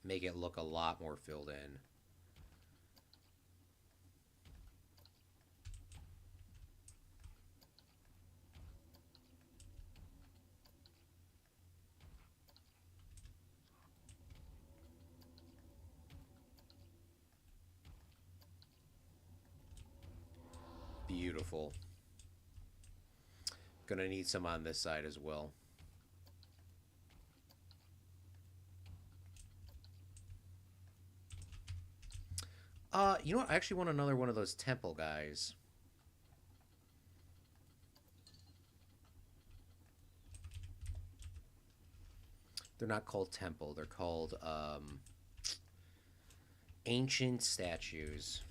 Make it look a lot more filled in. Beautiful. Gonna need some on this side as well. You know what? I actually want another one of those temple guys. They're not called temple. They're called ancient statues.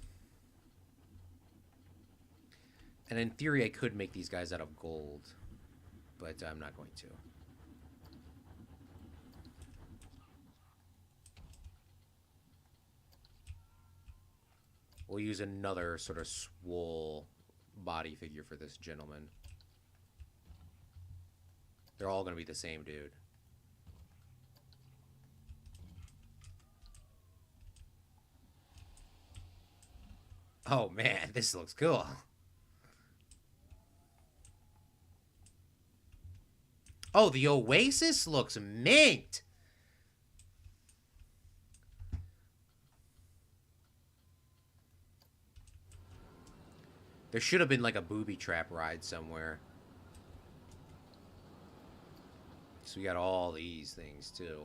And in theory, I could make these guys out of gold, but I'm not going to. We'll use another sort of swole body figure for this gentleman. They're all going to be the same dude. Oh man, this looks cool. Oh, the Oasis looks mint. There should have been like a booby trap ride somewhere. So we got all these things too.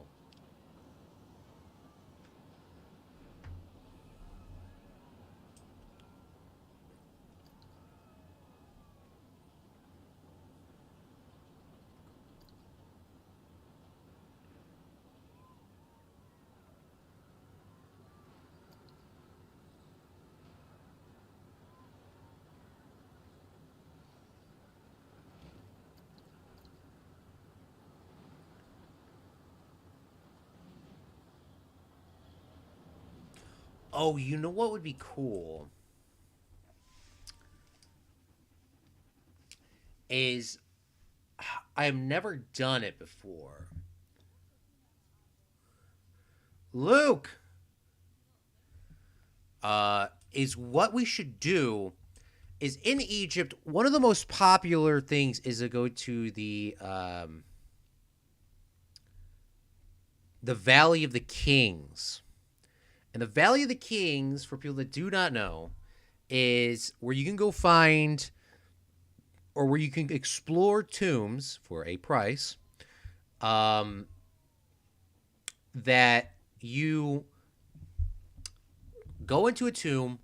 Oh, you know what would be cool? Is I've never done it before. Luke, is what we should do is in Egypt, one of the most popular things is to go to the Valley of the Kings. And the Valley of the Kings, for people that do not know, is where you can go find or where you can explore tombs for a price that you go into a tomb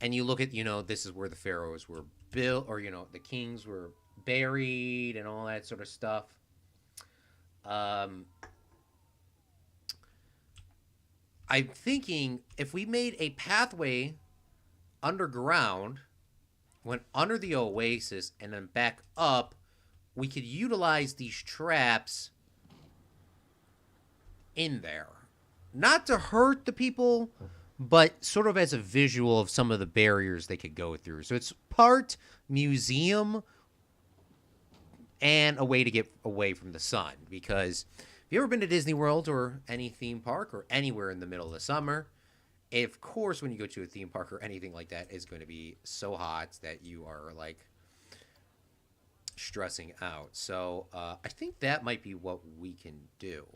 and you look at, this is where the pharaohs were built, or, the kings were buried and all that sort of stuff. I'm thinking if we made a pathway underground, went under the oasis, and then back up, we could utilize these traps in there. Not to hurt the people, but sort of as a visual of some of the barriers they could go through. So it's part museum and a way to get away from the sun. Because if you've ever been to Disney World or any theme park or anywhere in the middle of the summer, of course, when you go to a theme park or anything like that, it's going to be so hot that you are like stressing out. So I think that might be what we can do.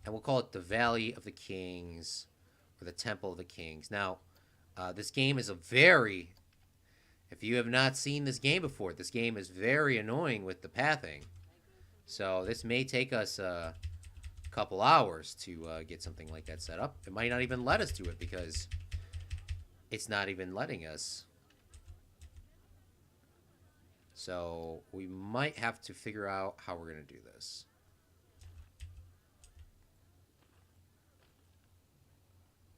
And we'll call it the Valley of the Kings or the Temple of the Kings. Now, this game is if you have not seen this game before, this game is very annoying with the pathing. So this may take us a couple hours to get something like that set up. It might not even let us do it because it's not even letting us. So we might have to figure out how we're going to do this.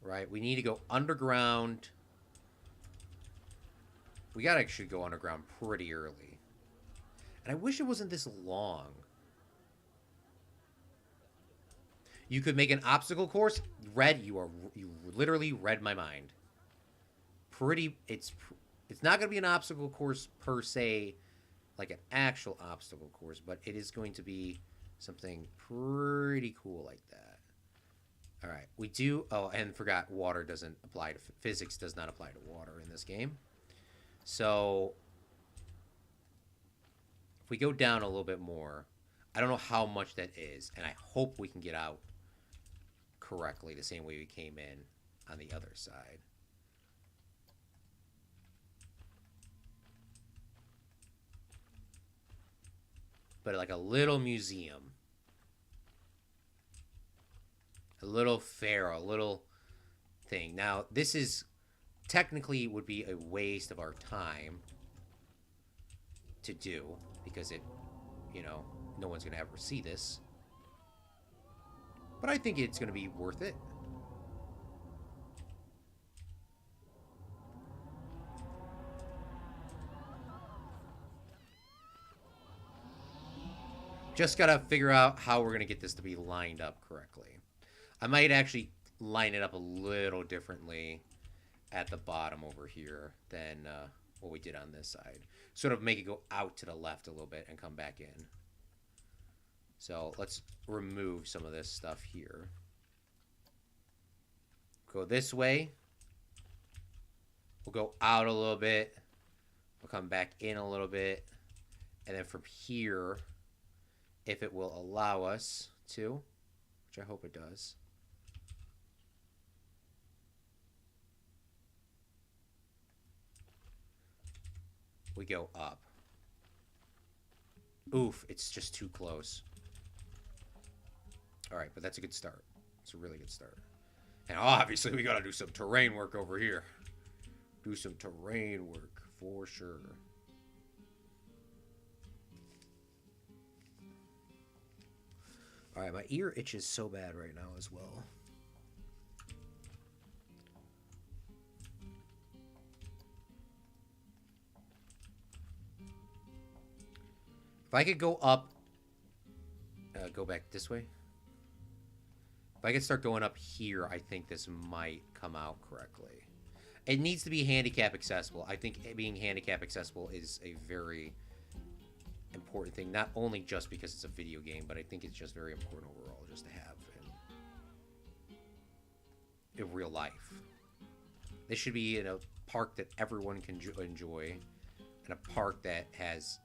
Right, we need to go underground. We gotta actually go underground pretty early. And I wish it wasn't this long. You could make an obstacle course. You literally read my mind. It's not gonna be an obstacle course per se, like an actual obstacle course, but it is going to be something pretty cool like that. All right, we do. Oh, and forgot, water doesn't apply to physics. Does not apply to water in this game. So if we go down a little bit more, I don't know how much that is, and I hope we can get out correctly the same way we came in on the other side. But like a little museum. A little pharaoh, a little thing. Now, this is technically would be a waste of our time to do, because it, you know, no one's going to ever see this. But I think it's going to be worth it. Just got to figure out how we're going to get this to be lined up correctly. I might actually line it up a little differently at the bottom over here than what we did on this side. Sort of make it go out to the left a little bit and come back in. So let's remove some of this stuff here. Go this way. We'll go out a little bit. We'll come back in a little bit. And then from here, if it will allow us to, which I hope it does. We go up. Oof, it's just too close. All right, but that's a good start. It's a really good start. And obviously, we got to do some terrain work over here. Do some terrain work for sure. All right, my ear itches so bad right now as well. If I could go up, go back this way. If I could start going up here, I think this might come out correctly. It needs to be handicap accessible. I think being handicap accessible is a very important thing. Not only just because it's a video game, but I think it's just very important overall just to have in real life. This should be in a park that everyone can enjoy. And a park that has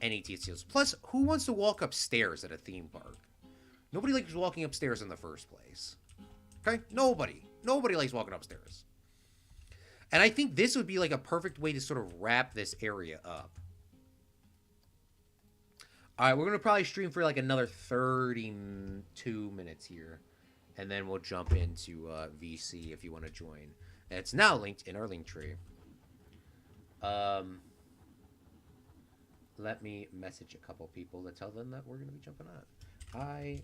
NET seals. Plus, who wants to walk upstairs at a theme park? Nobody likes walking upstairs in the first place. Okay? Nobody. Nobody likes walking upstairs. And I think this would be like a perfect way to sort of wrap this area up. Alright, we're going to probably stream for like another 32 minutes here. And then we'll jump into VC if you want to join. And it's now linked in our link tree. Let me message a couple people to tell them that we're going to be jumping on. Hi.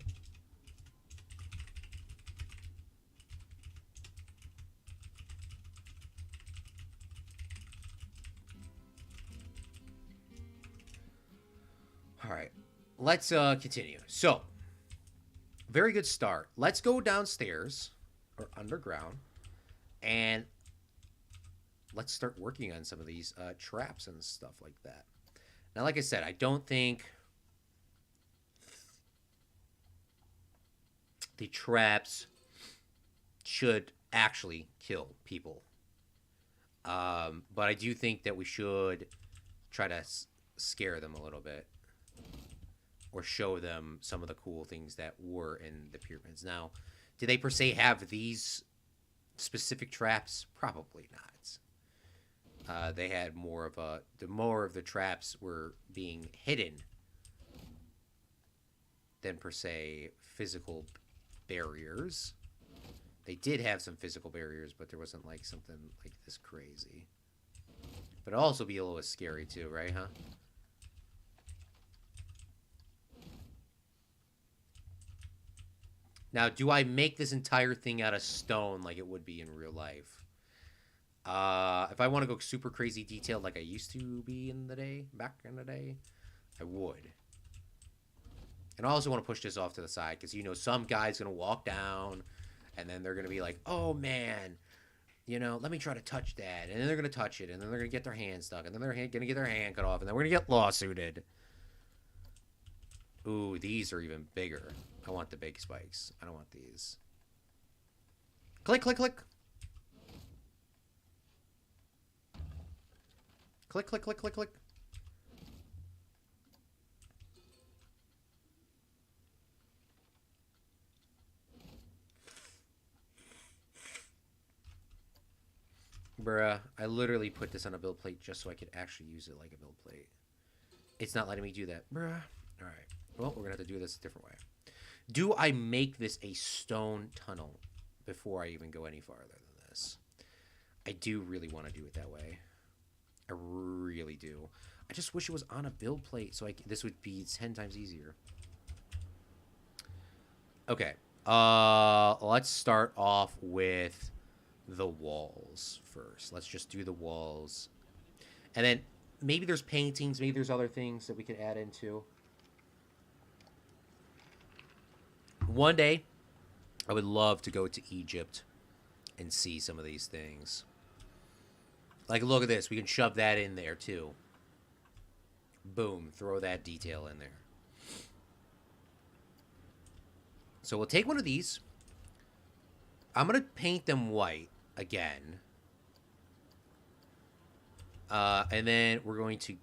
All right. Let's continue. So, very good start. Let's go downstairs or underground and let's start working on some of these traps and stuff like that. Now, like I said, I don't think the traps should actually kill people. But I do think that we should try to scare them a little bit. Or show them some of the cool things that were in the pyramids. Now, do they per se have these specific traps? Probably not. They had more of the traps were being hidden than per se physical barriers. They did have some physical barriers, but there wasn't like something like this crazy. But it'd also be a little scary too, right, huh? Now, do I make this entire thing out of stone like it would be in real life? If I want to go super crazy detailed like I used to be back in the day, I would. And I also want to push this off to the side because, you know, some guy's going to walk down and then they're going to be like, oh, man, you know, let me try to touch that. And then they're going to touch it and then they're going to get their hand stuck and then they're going to get their hand cut off and then we're going to get lawsuited. Ooh, these are even bigger. I want the big spikes. I don't want these. Click, click, click. Click, click, click, click, click. Bruh, I literally put this on a build plate just so I could actually use it like a build plate. It's not letting me do that. Bruh. Alright. Well, we're going to have to do this a different way. Do I make this a stone tunnel before I even go any farther than this. I do really want to do it that way. I really do. I just wish it was on a build plate so this would be 10 times easier. Okay. Let's start off with the walls first. Let's just do the walls. And then maybe there's paintings, maybe there's other things that we could add into. One day, I would love to go to Egypt and see some of these things. Like, look at this. We can shove that in there, too. Boom. Throw that detail in there. So we'll take one of these. I'm going to paint them white again. And then we're going to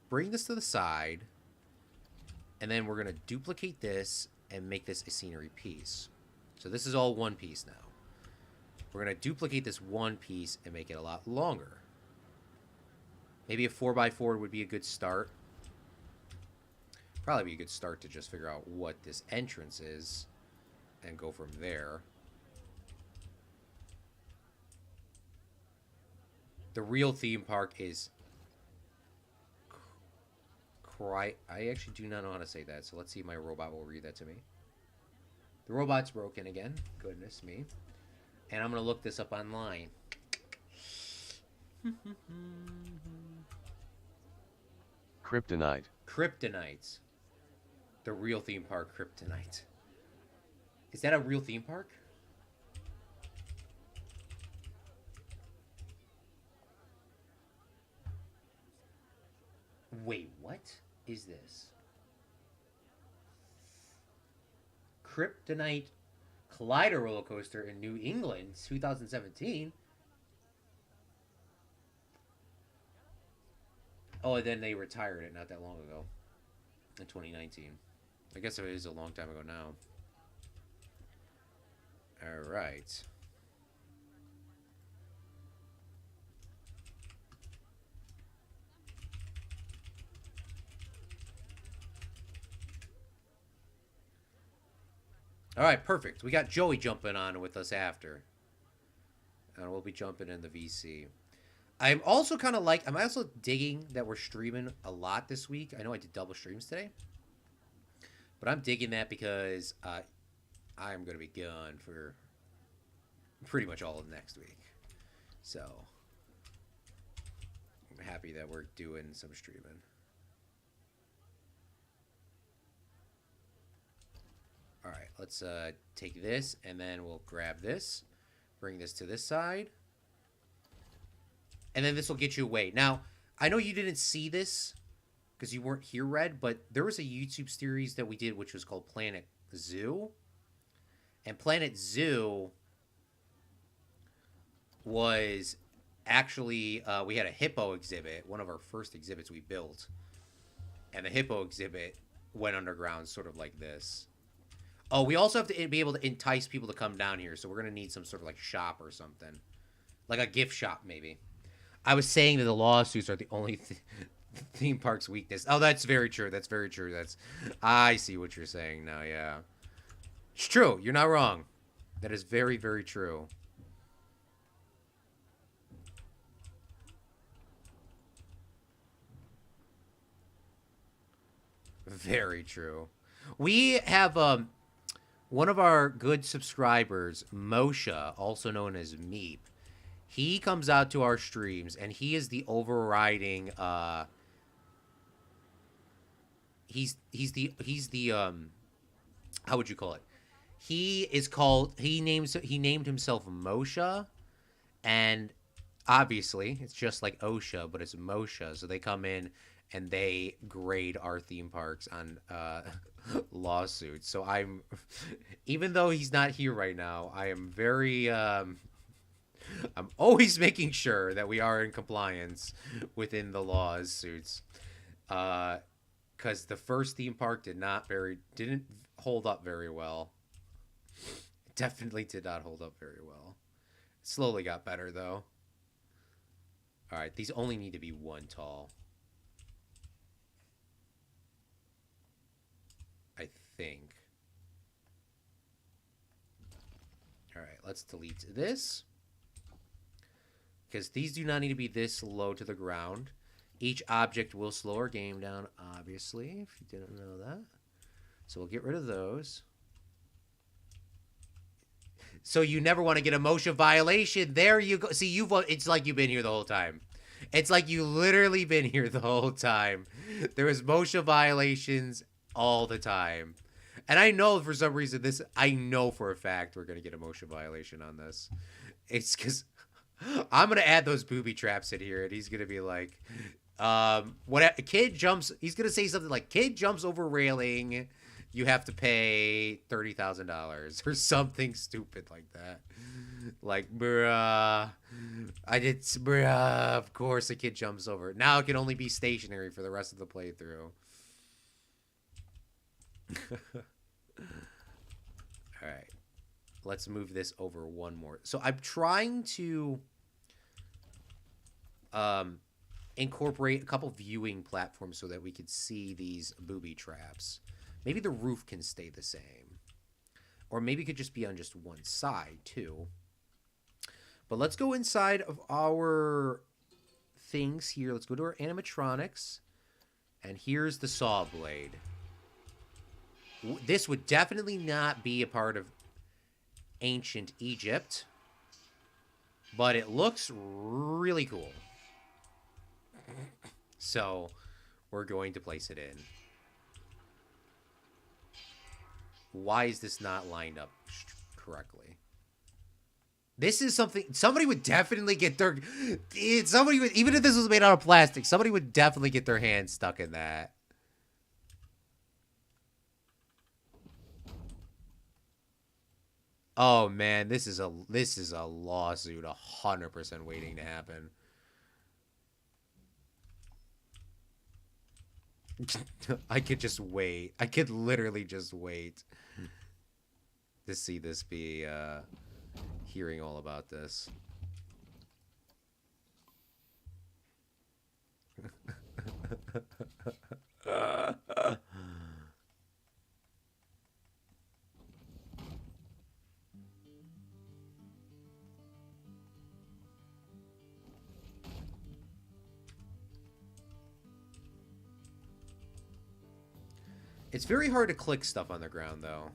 bring this to the side. And then we're going to duplicate this and make this a scenery piece. So this is all one piece now. We're going to duplicate this one piece and make it a lot longer. Maybe a 4x4 would be a good start. Probably be a good start to just figure out what this entrance is and go from there. The real theme park is... I actually do not know how to say that, so let's see if my robot will read that to me. The robot's broken again. Goodness me. And I'm going to look this up online. Kryptonite. Kryptonite. The real theme park, Kryptonite. Is that a real theme park? Wait, what is this? Kryptonite Collider roller coaster in New England, 2017. Oh, and then they retired it not that long ago, in 2019. I guess it is a long time ago now. All right. All right, perfect. We got Joey jumping on with us after. And we'll be jumping in the VC. I'm also kind of I'm also digging that we're streaming a lot this week. I know I did double streams today. But I'm digging that because I'm going to be gone for pretty much all of next week. So I'm happy that we're doing some streaming. All right, let's take this, and then we'll grab this, bring this to this side, and then this will get you away. Now, I know you didn't see this because you weren't here, Red, but there was a YouTube series that we did which was called Planet Zoo, and Planet Zoo was actually, we had a hippo exhibit, one of our first exhibits we built, and the hippo exhibit went underground sort of like this. Oh, we also have to be able to entice people to come down here, so we're going to need some sort of, like, shop or something. Like a gift shop, maybe. I was saying that the lawsuits are the only theme park's weakness. Oh, that's very true. That's very true. I see what you're saying now, yeah. It's true. You're not wrong. That is very, very true. Very true. We have, one of our good subscribers, Moshe, also known as Meep, he comes out to our streams, and he is the overriding, he's the, how would you call it? He named himself Moshe, and obviously, it's just like OSHA, but it's Moshe, so they come in and they grade our theme parks on, lawsuits. So even though he's not here right now, I am very, I'm always making sure that we are in compliance within the lawsuits. Because the first theme park didn't hold up very well. It definitely did not hold up very well. It slowly got better though. All right, these only need to be one tall. I think. All right, let's delete this. Because these do not need to be this low to the ground. Each object will slow our game down, obviously, if you didn't know that. So we'll get rid of those. So you never want to get a motion violation. There you go. See, it's like you've been here the whole time. It's like you literally been here the whole time. There was motion violations all the time. And I know for some reason I know for a fact we're going to get a motion violation on this. It's because I'm going to add those booby traps in here and he's going to be like, what a kid jumps, he's going to say something like, kid jumps over railing, you have to pay $30,000 or something stupid like that. Like, bruh, of course a kid jumps over. Now it can only be stationary for the rest of the playthrough. All right, let's move this over one more. So I'm trying to incorporate a couple viewing platforms so that we could see these booby traps. Maybe the roof can stay the same, or maybe it could just be on just one side too. But let's go inside of our things here. Let's go to our animatronics, and here's the saw blade. This would definitely not be a part of ancient Egypt, but it looks really cool. So we're going to place it in. Why is this not lined up correctly? This is something somebody would definitely get their even if this was made out of plastic, somebody would definitely get their hand stuck in that. Oh man, this is a lawsuit 100% waiting to happen. I could just wait. I could literally just wait to see this be hearing all about this. It's very hard to click stuff on the ground, though.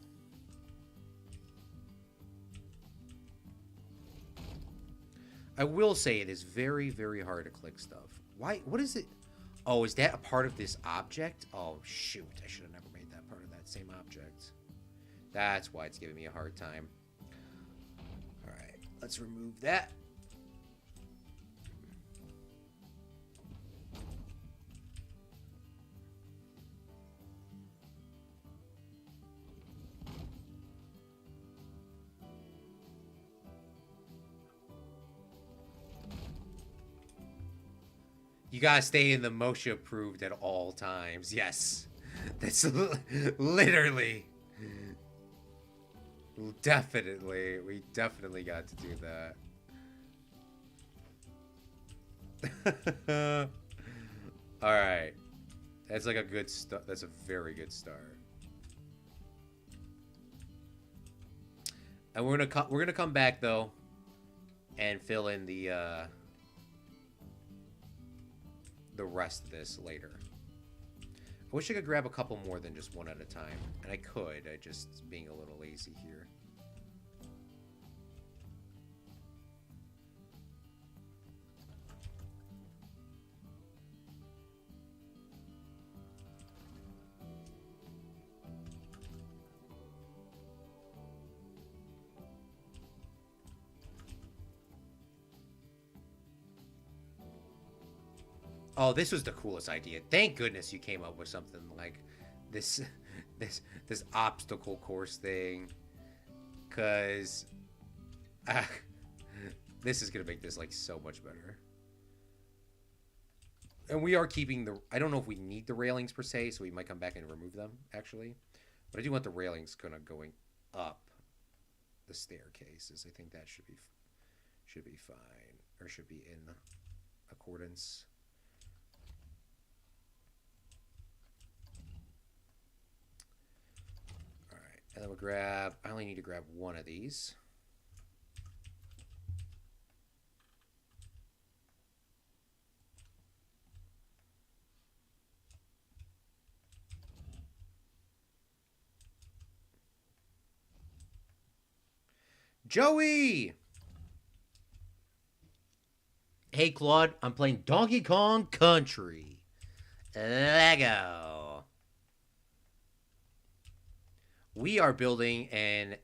I will say it is very, very hard to click stuff. Why? What is it? Oh, is that a part of this object? Oh, shoot. I should have never made that part of that same object. That's why it's giving me a hard time. All right, let's remove that. You gotta stay in the Moshe approved at all times. Yes. That's literally. Definitely. We definitely got to do that. Alright. That's like a good start. That's a very good start. And we're gonna come back though and fill in the rest of this later. I wish I could grab a couple more than just one at a time. And I could, I just being a little lazy here. Oh, this was the coolest idea. Thank goodness you came up with something like this this obstacle course thing. Cause this is gonna make this like so much better. And we are keeping the I don't know if we need the railings per se, so we might come back and remove them actually. But I do want the railings kind of going up the staircases. I think that should be fine, or should be in accordance. And then we'll grab, I only need to grab one of these. Joey! Hey, Claude, I'm playing Donkey Kong Country. Lego. We are building an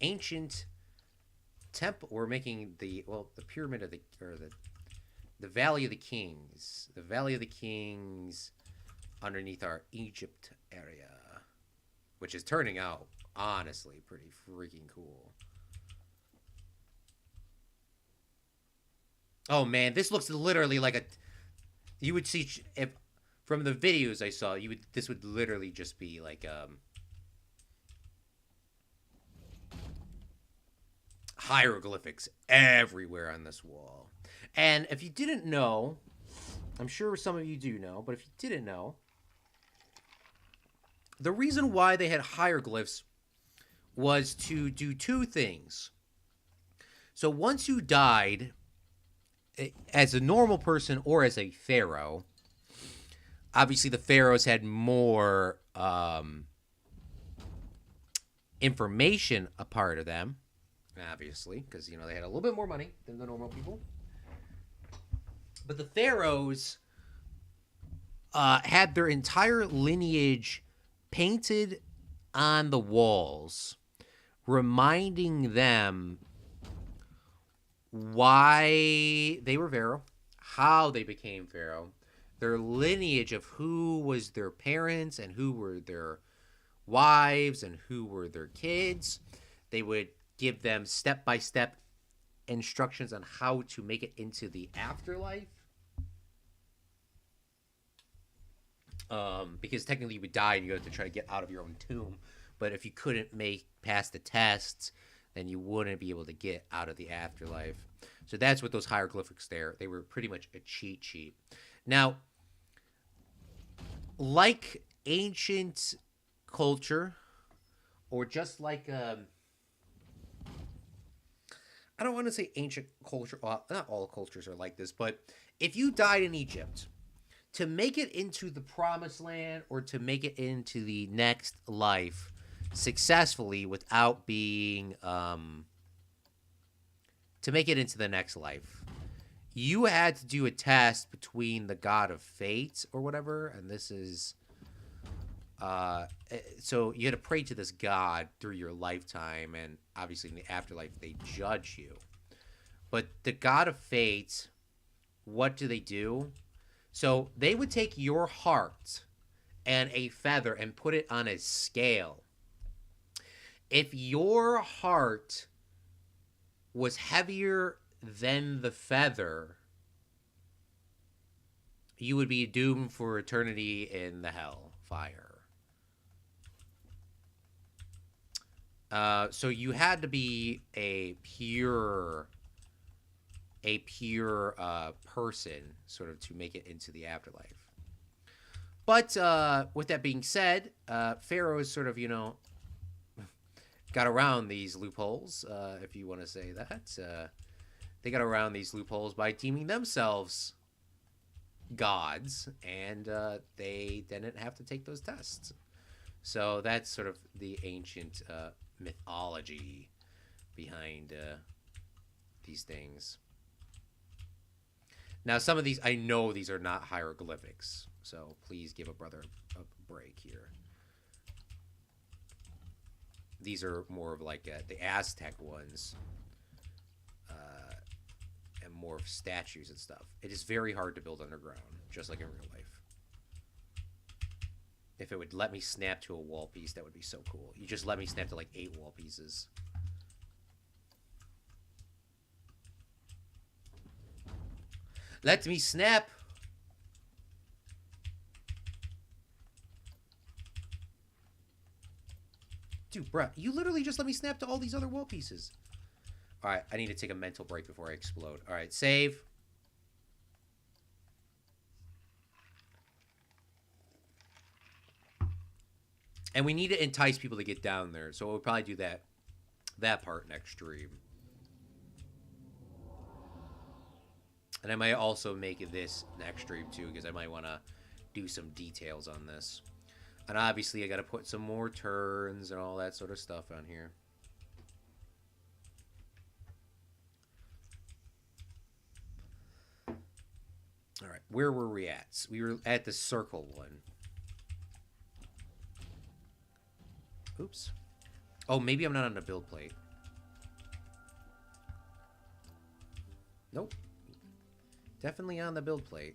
ancient temple. We're making the pyramid of the Valley of the Kings. The Valley of the Kings underneath our Egypt area, which is turning out honestly pretty freaking cool. Oh man, this looks literally like a. You would see if from the videos I saw, you would this would literally just be like hieroglyphics everywhere on this wall. And if you didn't know, I'm sure some of you do know, but if you didn't know, the reason why they had hieroglyphs was to do two things. So once you died, as a normal person or as a pharaoh, obviously the pharaohs had more information a part of them, obviously, because they had a little bit more money than the normal people. But the pharaohs had their entire lineage painted on the walls, reminding them why they were pharaoh, how they became pharaoh, their lineage of who was their parents and who were their wives and who were their kids. They would give them step-by-step instructions on how to make it into the afterlife. Because technically you would die and you have to try to get out of your own tomb. But if you couldn't make past the tests, then you wouldn't be able to get out of the afterlife. So that's what those hieroglyphics there. They were pretty much a cheat sheet. Now, like ancient culture, or just like I don't want to say ancient culture. Well, not all cultures are like this, but if you died in Egypt, to make it into the promised land or to make it into the next life successfully without being to make it into the next life, you had to do a test between the god of fate or whatever, and this is so you had to pray to this god through your lifetime, and obviously in the afterlife they judge you. But the god of fate, what do they do? So they would take your heart and a feather and put it on a scale. If your heart was heavier than the feather, you would be doomed for eternity in the hell fire. So you had to be a pure person, sort of, to make it into the afterlife. But with that being said, pharaohs sort of, got around these loopholes, if you want to say that. They got around these loopholes by deeming themselves gods, and they didn't have to take those tests. So that's sort of the ancient mythology behind these things. Now, some of these, I know these are not hieroglyphics, so please give a brother a break here. These are more of like the Aztec ones, and more of statues and stuff. It is very hard to build underground, just like in real life. If it would let me snap to a wall piece, that would be so cool. You just let me snap to like 8 wall pieces. Let me snap. Dude, bruh, you literally just let me snap to all these other wall pieces. Alright, I need to take a mental break before I explode. Alright, save. And we need to entice people to get down there, so we'll probably do that part next stream. And I might also make this next stream too, because I might want to do some details on this. And obviously I got to put some more turns and all that sort of stuff on here. All right, where were we at? We were at the circle one. Oops. Oh, maybe I'm not on the build plate. Nope. Definitely on the build plate.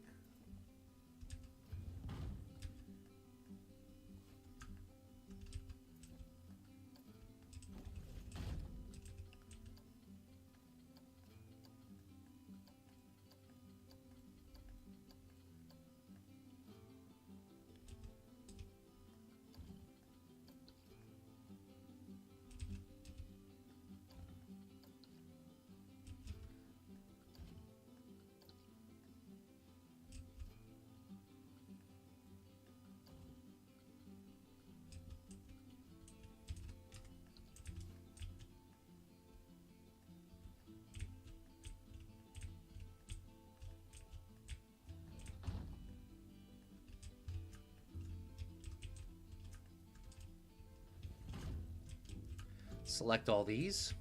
Select all these.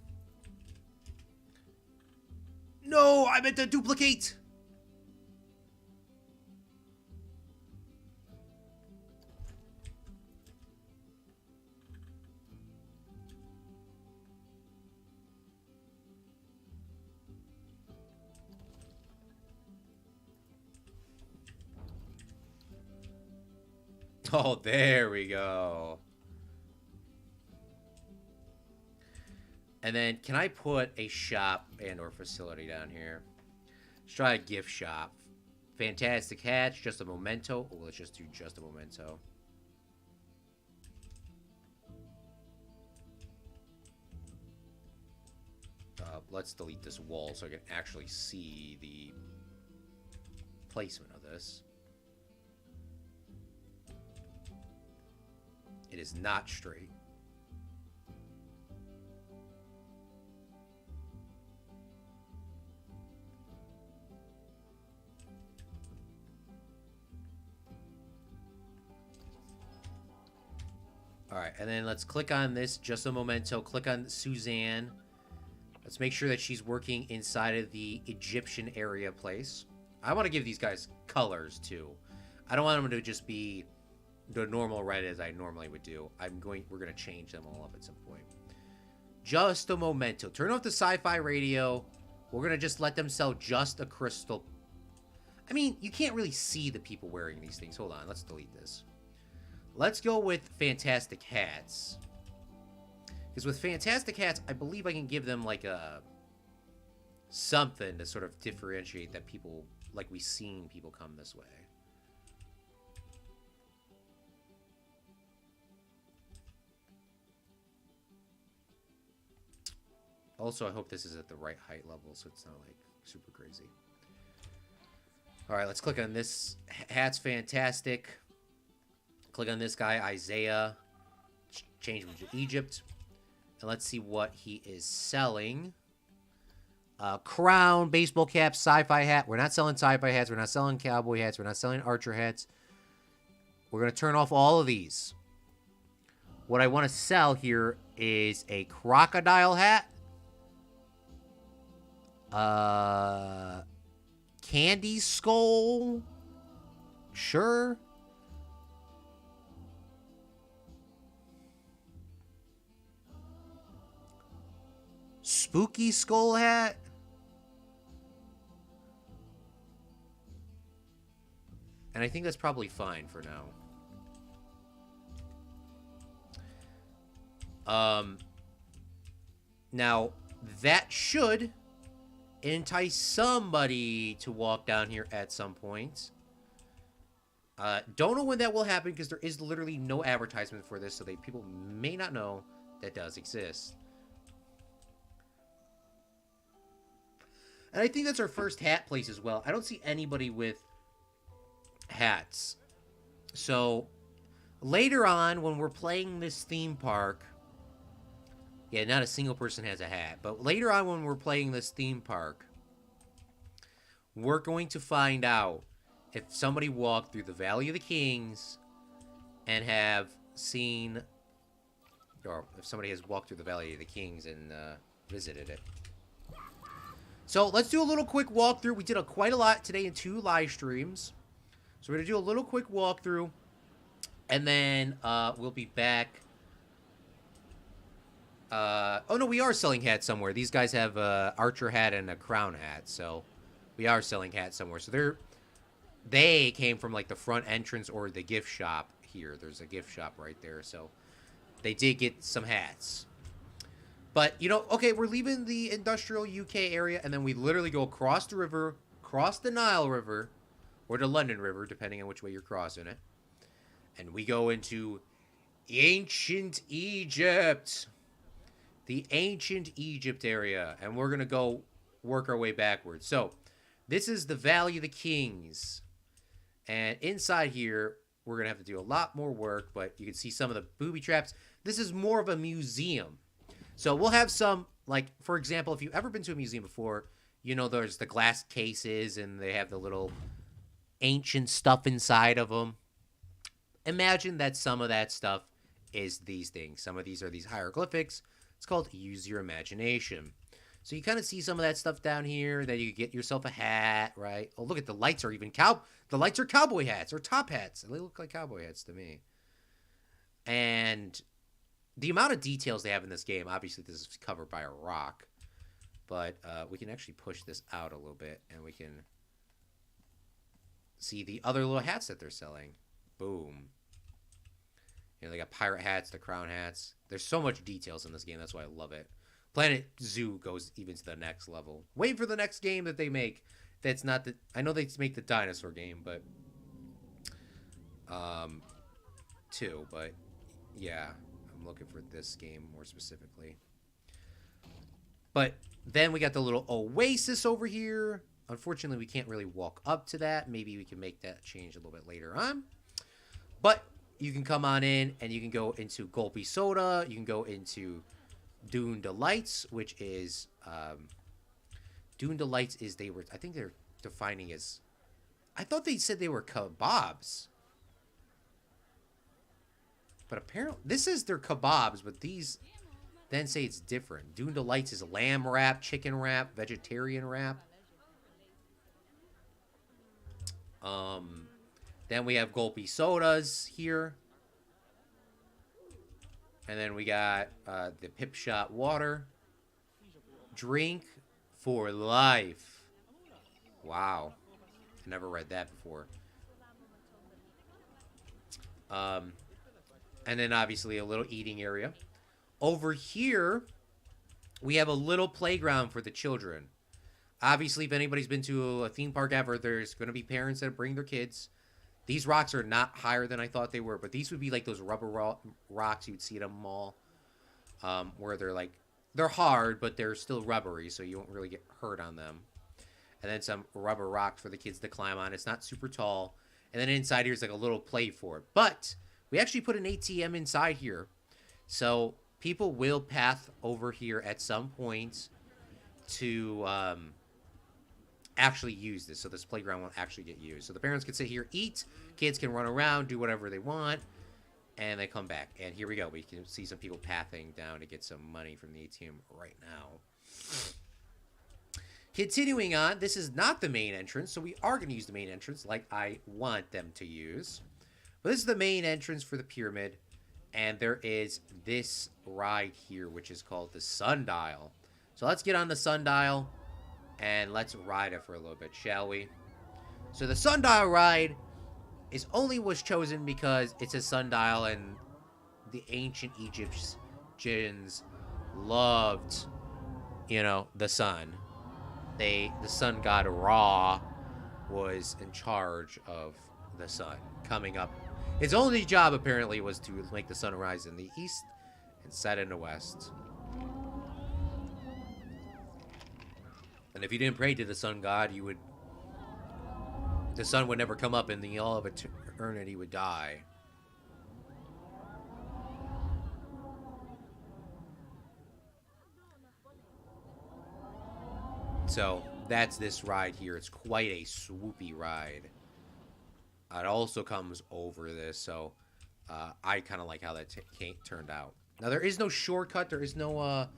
No, I meant to duplicate. Oh, there we go. And then, can I put a shop and or facility down here? Let's try a gift shop. Fantastic hatch, just a memento. Oh, let's just do just a memento. Let's delete this wall so I can actually see the placement of this. It is not straight. Alright, and then let's click on this, just a memento. Click on Suzanne. Let's make sure that she's working inside of the Egyptian area place. I want to give these guys colors, too. I don't want them to just be the normal red as I normally would do. We're going to change them all up at some point. Just a memento. Turn off the sci-fi radio. We're going to just let them sell just a crystal. I mean, you can't really see the people wearing these things. Hold on, let's delete this. Let's go with fantastic hats. Because with fantastic hats, I believe I can give them like a something to sort of differentiate that people, like we've seen people come this way. Also, I hope this is at the right height level so it's not like super crazy. All right, let's click on this. Hat's fantastic. Click on this guy, Isaiah. Change him to Egypt. And let's see what he is selling. Crown, baseball cap, sci-fi hat. We're not selling sci-fi hats. We're not selling cowboy hats. We're not selling archer hats. We're going to turn off all of these. What I want to sell here is a crocodile hat. Candy skull. Sure. Spooky skull hat. And I think that's probably fine for now. Now, that should entice somebody to walk down here at some point. Don't know when that will happen because there is literally no advertisement for this, so people may not know that does exist. And I think that's our first hat place as well. I don't see anybody with hats. So, later on, when we're playing this theme park... Yeah, not a single person has a hat. But later on when we're playing this theme park, we're going to find out if somebody walked through the Valley of the Kings and have seen... Or if somebody has walked through the Valley of the Kings and visited it. So let's do a little quick walkthrough. We did quite a lot today in 2 live streams. So we're going to do a little quick walkthrough. And then we'll be back. Oh, no, we are selling hats somewhere. These guys have a archer hat and a crown hat. So we are selling hats somewhere. So they came from like the front entrance or the gift shop here. There's a gift shop right there. So they did get some hats. But, you know, okay, we're leaving the industrial UK area, and then we literally go across the river, cross the Nile River, or the London River, depending on which way you're crossing it. And we go into ancient Egypt. The ancient Egypt area. And we're going to go work our way backwards. So, this is the Valley of the Kings. And inside here, we're going to have to do a lot more work, but you can see some of the booby traps. This is more of a museum. So we'll have some, like, for example, if you've ever been to a museum before, you know, there's the glass cases and they have the little ancient stuff inside of them. Imagine that some of that stuff is these things. Some of these are these hieroglyphics. It's called use your imagination. So you kind of see some of that stuff down here. Then you get yourself a hat, right? Oh, look at the lights are even the lights are cowboy hats or top hats. They look like cowboy hats to me. And the amount of details they have in this game, obviously this is covered by a rock, but we can actually push this out a little bit and we can see the other little hats that they're selling. Boom. You know, they got pirate hats, the crown hats. There's so much details in this game. That's why I love it. Planet Zoo goes even to the next level. Wait for the next game that they make. That's not the... I know they make the dinosaur game, but... 2, but... Yeah. I'm looking for this game more specifically. But then we got the little oasis over here. Unfortunately, we can't really walk up to that. Maybe we can make that change a little bit later on. But you can come on in and you can go into Gulpy Soda. You can go into Dune Delights, which is... Dune Delights is I think they're defining as... I thought they said they were kebabs. But apparently, this is their kebabs, but these then say it's different. Dune Delights is lamb wrap, chicken wrap, vegetarian wrap. Then we have Gulpy Sodas here. And then we got the Pip Shot Water. Drink for life. Wow. I never read that before. And then obviously a little eating area. Over here, we have a little playground for the children. Obviously, if anybody's been to a theme park ever, there's going to be parents that bring their kids. These rocks are not higher than I thought they were, but these would be like those rubber rocks you'd see at a mall. Where they're hard, but they're still rubbery, so you won't really get hurt on them. And then some rubber rocks for the kids to climb on. It's not super tall. And then inside here is like a little play for it. But... we actually put an ATM inside here. So people will path over here at some point to actually use this. So this playground won't actually get used. So the parents can sit here, eat. Kids can run around, do whatever they want. And they come back. And here we go. We can see some people pathing down to get some money from the ATM right now. Continuing on, this is not the main entrance. So we are going to use the main entrance like I want them to use. But this is the main entrance for the pyramid, and there is this ride here, which is called the Sundial. So let's get on the Sundial, and let's ride it for a little bit, shall we? So the Sundial ride was chosen because it's a sundial, and the ancient Egyptians loved, you know, the sun. The sun god Ra was in charge of the sun coming up. His only job, apparently, was to make the sun rise in the east and set in the west. And if you didn't pray to the sun god, the sun would never come up and all of eternity would die. So, that's this ride here. It's quite a swoopy ride. It also comes over this, so I kind of like how that turned out. Now, there is no shortcut. There is no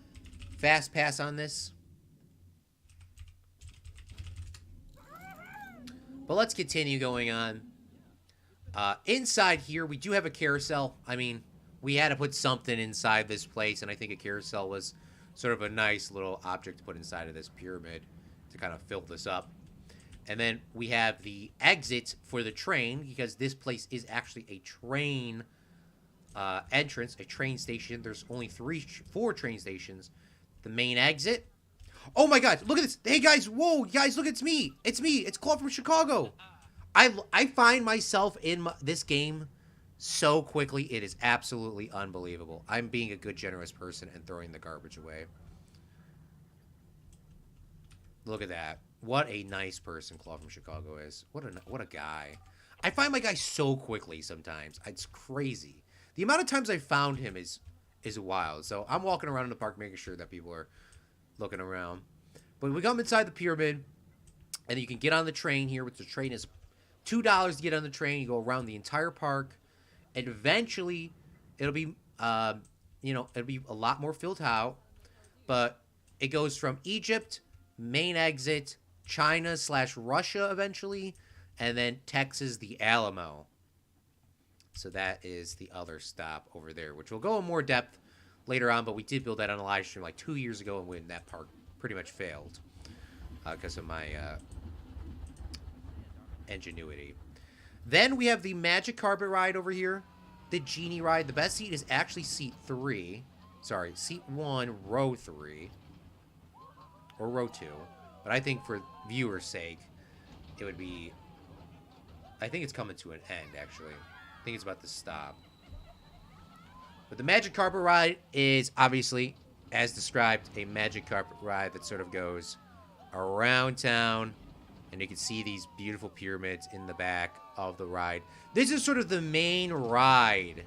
fast pass on this. But let's continue going on. Inside here, we do have a carousel. I mean, we had to put something inside this place, and I think a carousel was sort of a nice little object to put inside of this pyramid to kind of fill this up. And then we have the exit for the train, because this place is actually a train entrance, a train station. There's only 4 train stations. The main exit. Oh my god, look at this. Hey guys, whoa, guys, look, it's me. It's me. It's Claude from Chicago. I find myself in this game so quickly. It is absolutely unbelievable. I'm being a good, generous person and throwing the garbage away. Look at that. What a nice person Claude from Chicago is. What a guy. I find my guy so quickly sometimes. It's crazy. The amount of times I found him is wild. So I'm walking around in the park making sure that people are looking around. But we come inside the pyramid, and you can get on the train here, which the train is $2 to get on the train. You go around the entire park, and eventually it'll be, it'll be a lot more filled out. But it goes from Egypt, main exit, China/Russia eventually, and then Texas, the Alamo. So that is the other stop over there, which will go in more depth later on. But we did build that on a live stream like 2 years ago, and when that park pretty much failed because of my ingenuity. Then we have the magic carpet ride over here, the genie ride. The best seat is actually seat 3. Sorry, seat 1, row 3, or row 2. But I think for viewers' sake, it would be. I think it's coming to an end, actually. I think it's about to stop. But the magic carpet ride is obviously, as described, a magic carpet ride that sort of goes around town. And you can see these beautiful pyramids in the back of the ride. This is sort of the main ride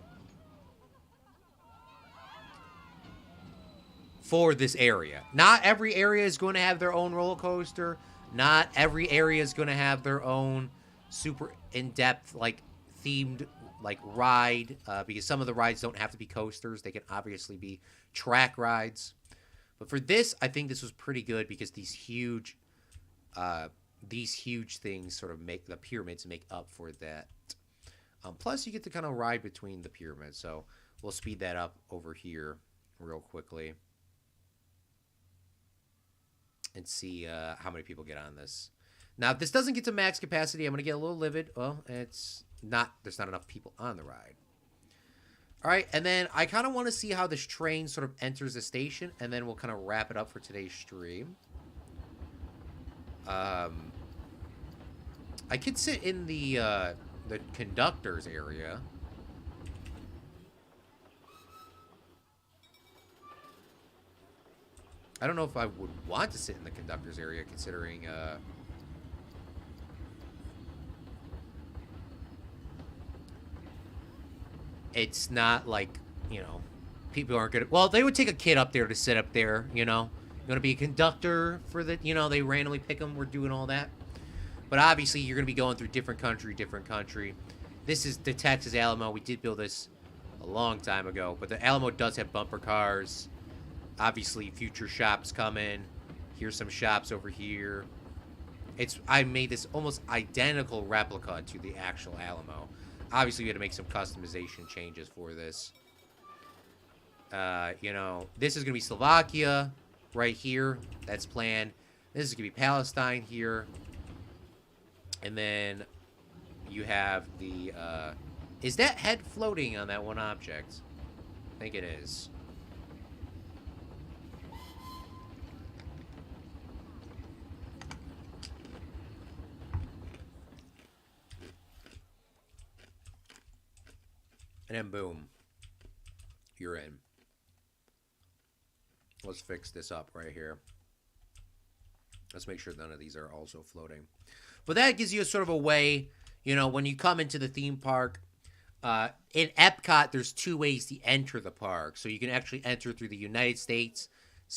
for this area. Not every area is going to have their own roller coaster. Not every area is going to have their own super in-depth, like, themed, like, ride. Because some of the rides don't have to be coasters. They can obviously be track rides. But for this, I think this was pretty good because these huge things sort of make the pyramids make up for that. Plus, you get to kind of ride between the pyramids. So we'll speed that up over here real quickly and see how many people get on this. Now, if this doesn't get to max capacity, I'm going to get a little livid. Well, there's not enough people on the ride. All right, and then I kind of want to see how this train sort of enters the station, and then we'll kind of wrap it up for today's stream. I could sit in the conductor's area. I don't know if I would want to sit in the conductor's area, considering it's not like, people aren't gonna. Well, they would take a kid up there to sit up there. You gonna be a conductor for the. They randomly pick them. We're doing all that. But obviously, you're going to be going through different country. This is the Texas Alamo. We did build this a long time ago. But the Alamo does have bumper cars. Obviously, future shops coming. Here's some shops over here. I made this almost identical replica to the actual Alamo. Obviously, we had to make some customization changes for this. This is going to be Slovakia right here. That's planned. This is going to be Palestine here. And then you have the, is that head floating on that one object? I think it is. And then boom, you're in. Let's fix this up right here. Let's make sure none of these are also floating. But that gives you a sort of a way, when you come into the theme park. In Epcot, there's 2 ways to enter the park. So you can actually enter through the United States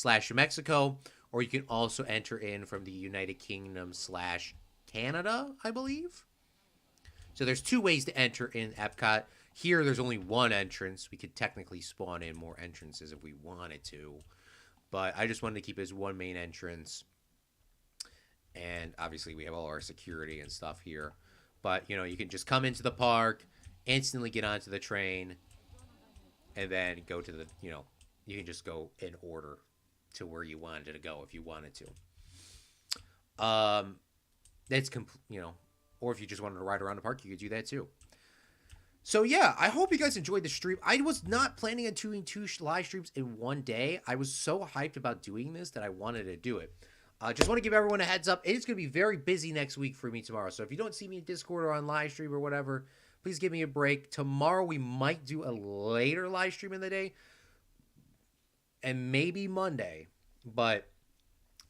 / Mexico, or you can also enter in from the United Kingdom / Canada, I believe. So there's 2 ways to enter in Epcot. Here, there's only one entrance. We could technically spawn in more entrances if we wanted to. But I just wanted to keep it as one main entrance. And obviously, we have all our security and stuff here. But, you know, you can just come into the park, instantly get onto the train, and then go to the, you know, you can just go in order to where you wanted to go if you wanted to. That's you know, or if you just wanted to ride around the park, you could do that too. So yeah, I hope you guys enjoyed the stream. I was not planning on doing two live streams in one day. I was so hyped about doing this that I wanted to do it. Just want to give everyone a heads up. It is going to be very busy next week for me tomorrow. So if you don't see me in Discord or on live stream or whatever, please give me a break. Tomorrow we might do a later live stream in the day, and maybe Monday. But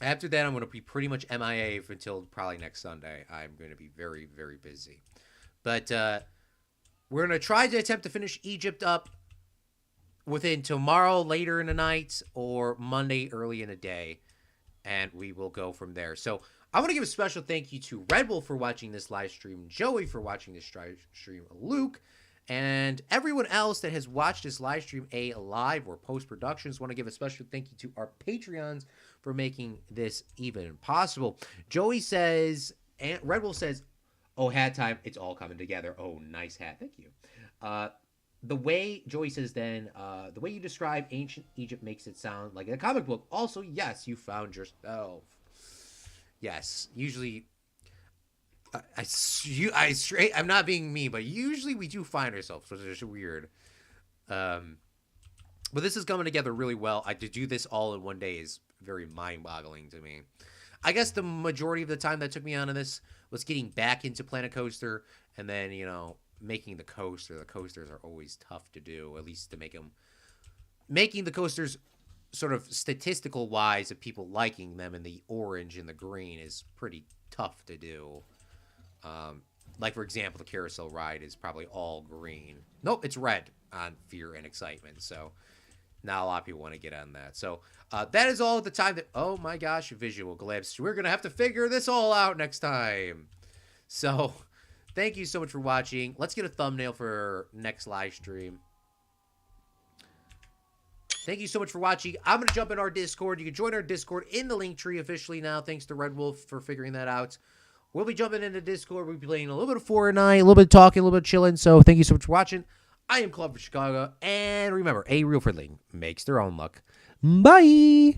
after that, I'm going to be pretty much MIA until probably next Sunday. I'm going to be very, very busy. But we're going to try to attempt to finish Egypt up within tomorrow later in the night or Monday early in the day. And we will go from there. So I want to give a special thank you to Red Bull for watching this live stream, Joey for watching this stream, Luke, and everyone else that has watched this live stream live or post-productions. Want to give a special thank you to our Patreons for making this even possible. Joey says, and Red Bull says, oh, hat time, it's all coming together. Oh, nice hat. Thank you. The way, Joey says then, the way you describe ancient Egypt makes it sound like a comic book. Also, yes, you found yourself. Yes, usually, I'm not being mean, but usually we do find ourselves, which is weird. But this is coming together really well. To do this all in one day is very mind-boggling to me. I guess the majority of the time that took me onto this was getting back into Planet Coaster, and then, you know, making the coaster. The coasters are always tough to do, at least to make them. Making the coasters sort of statistical wise of people liking them in the orange and the green is pretty tough to do. Like, for example, the carousel ride is probably all green. Nope, it's red on Fear and Excitement. So not a lot of people want to get on that. So that is all at the time that, oh my gosh, visual glimpse. We're going to have to figure this all out next time. So thank you so much for watching. Let's get a thumbnail for next live stream. Thank you so much for watching. I'm going to jump in our Discord. You can join our Discord in the link tree officially now, thanks to Red Wolf for figuring that out. We'll be jumping into Discord. We'll be playing a little bit of Fortnite, a little bit of talking, a little bit of chilling. So thank you so much for watching. I am Claude for Chicago. And remember, a real friendly makes their own luck. Bye.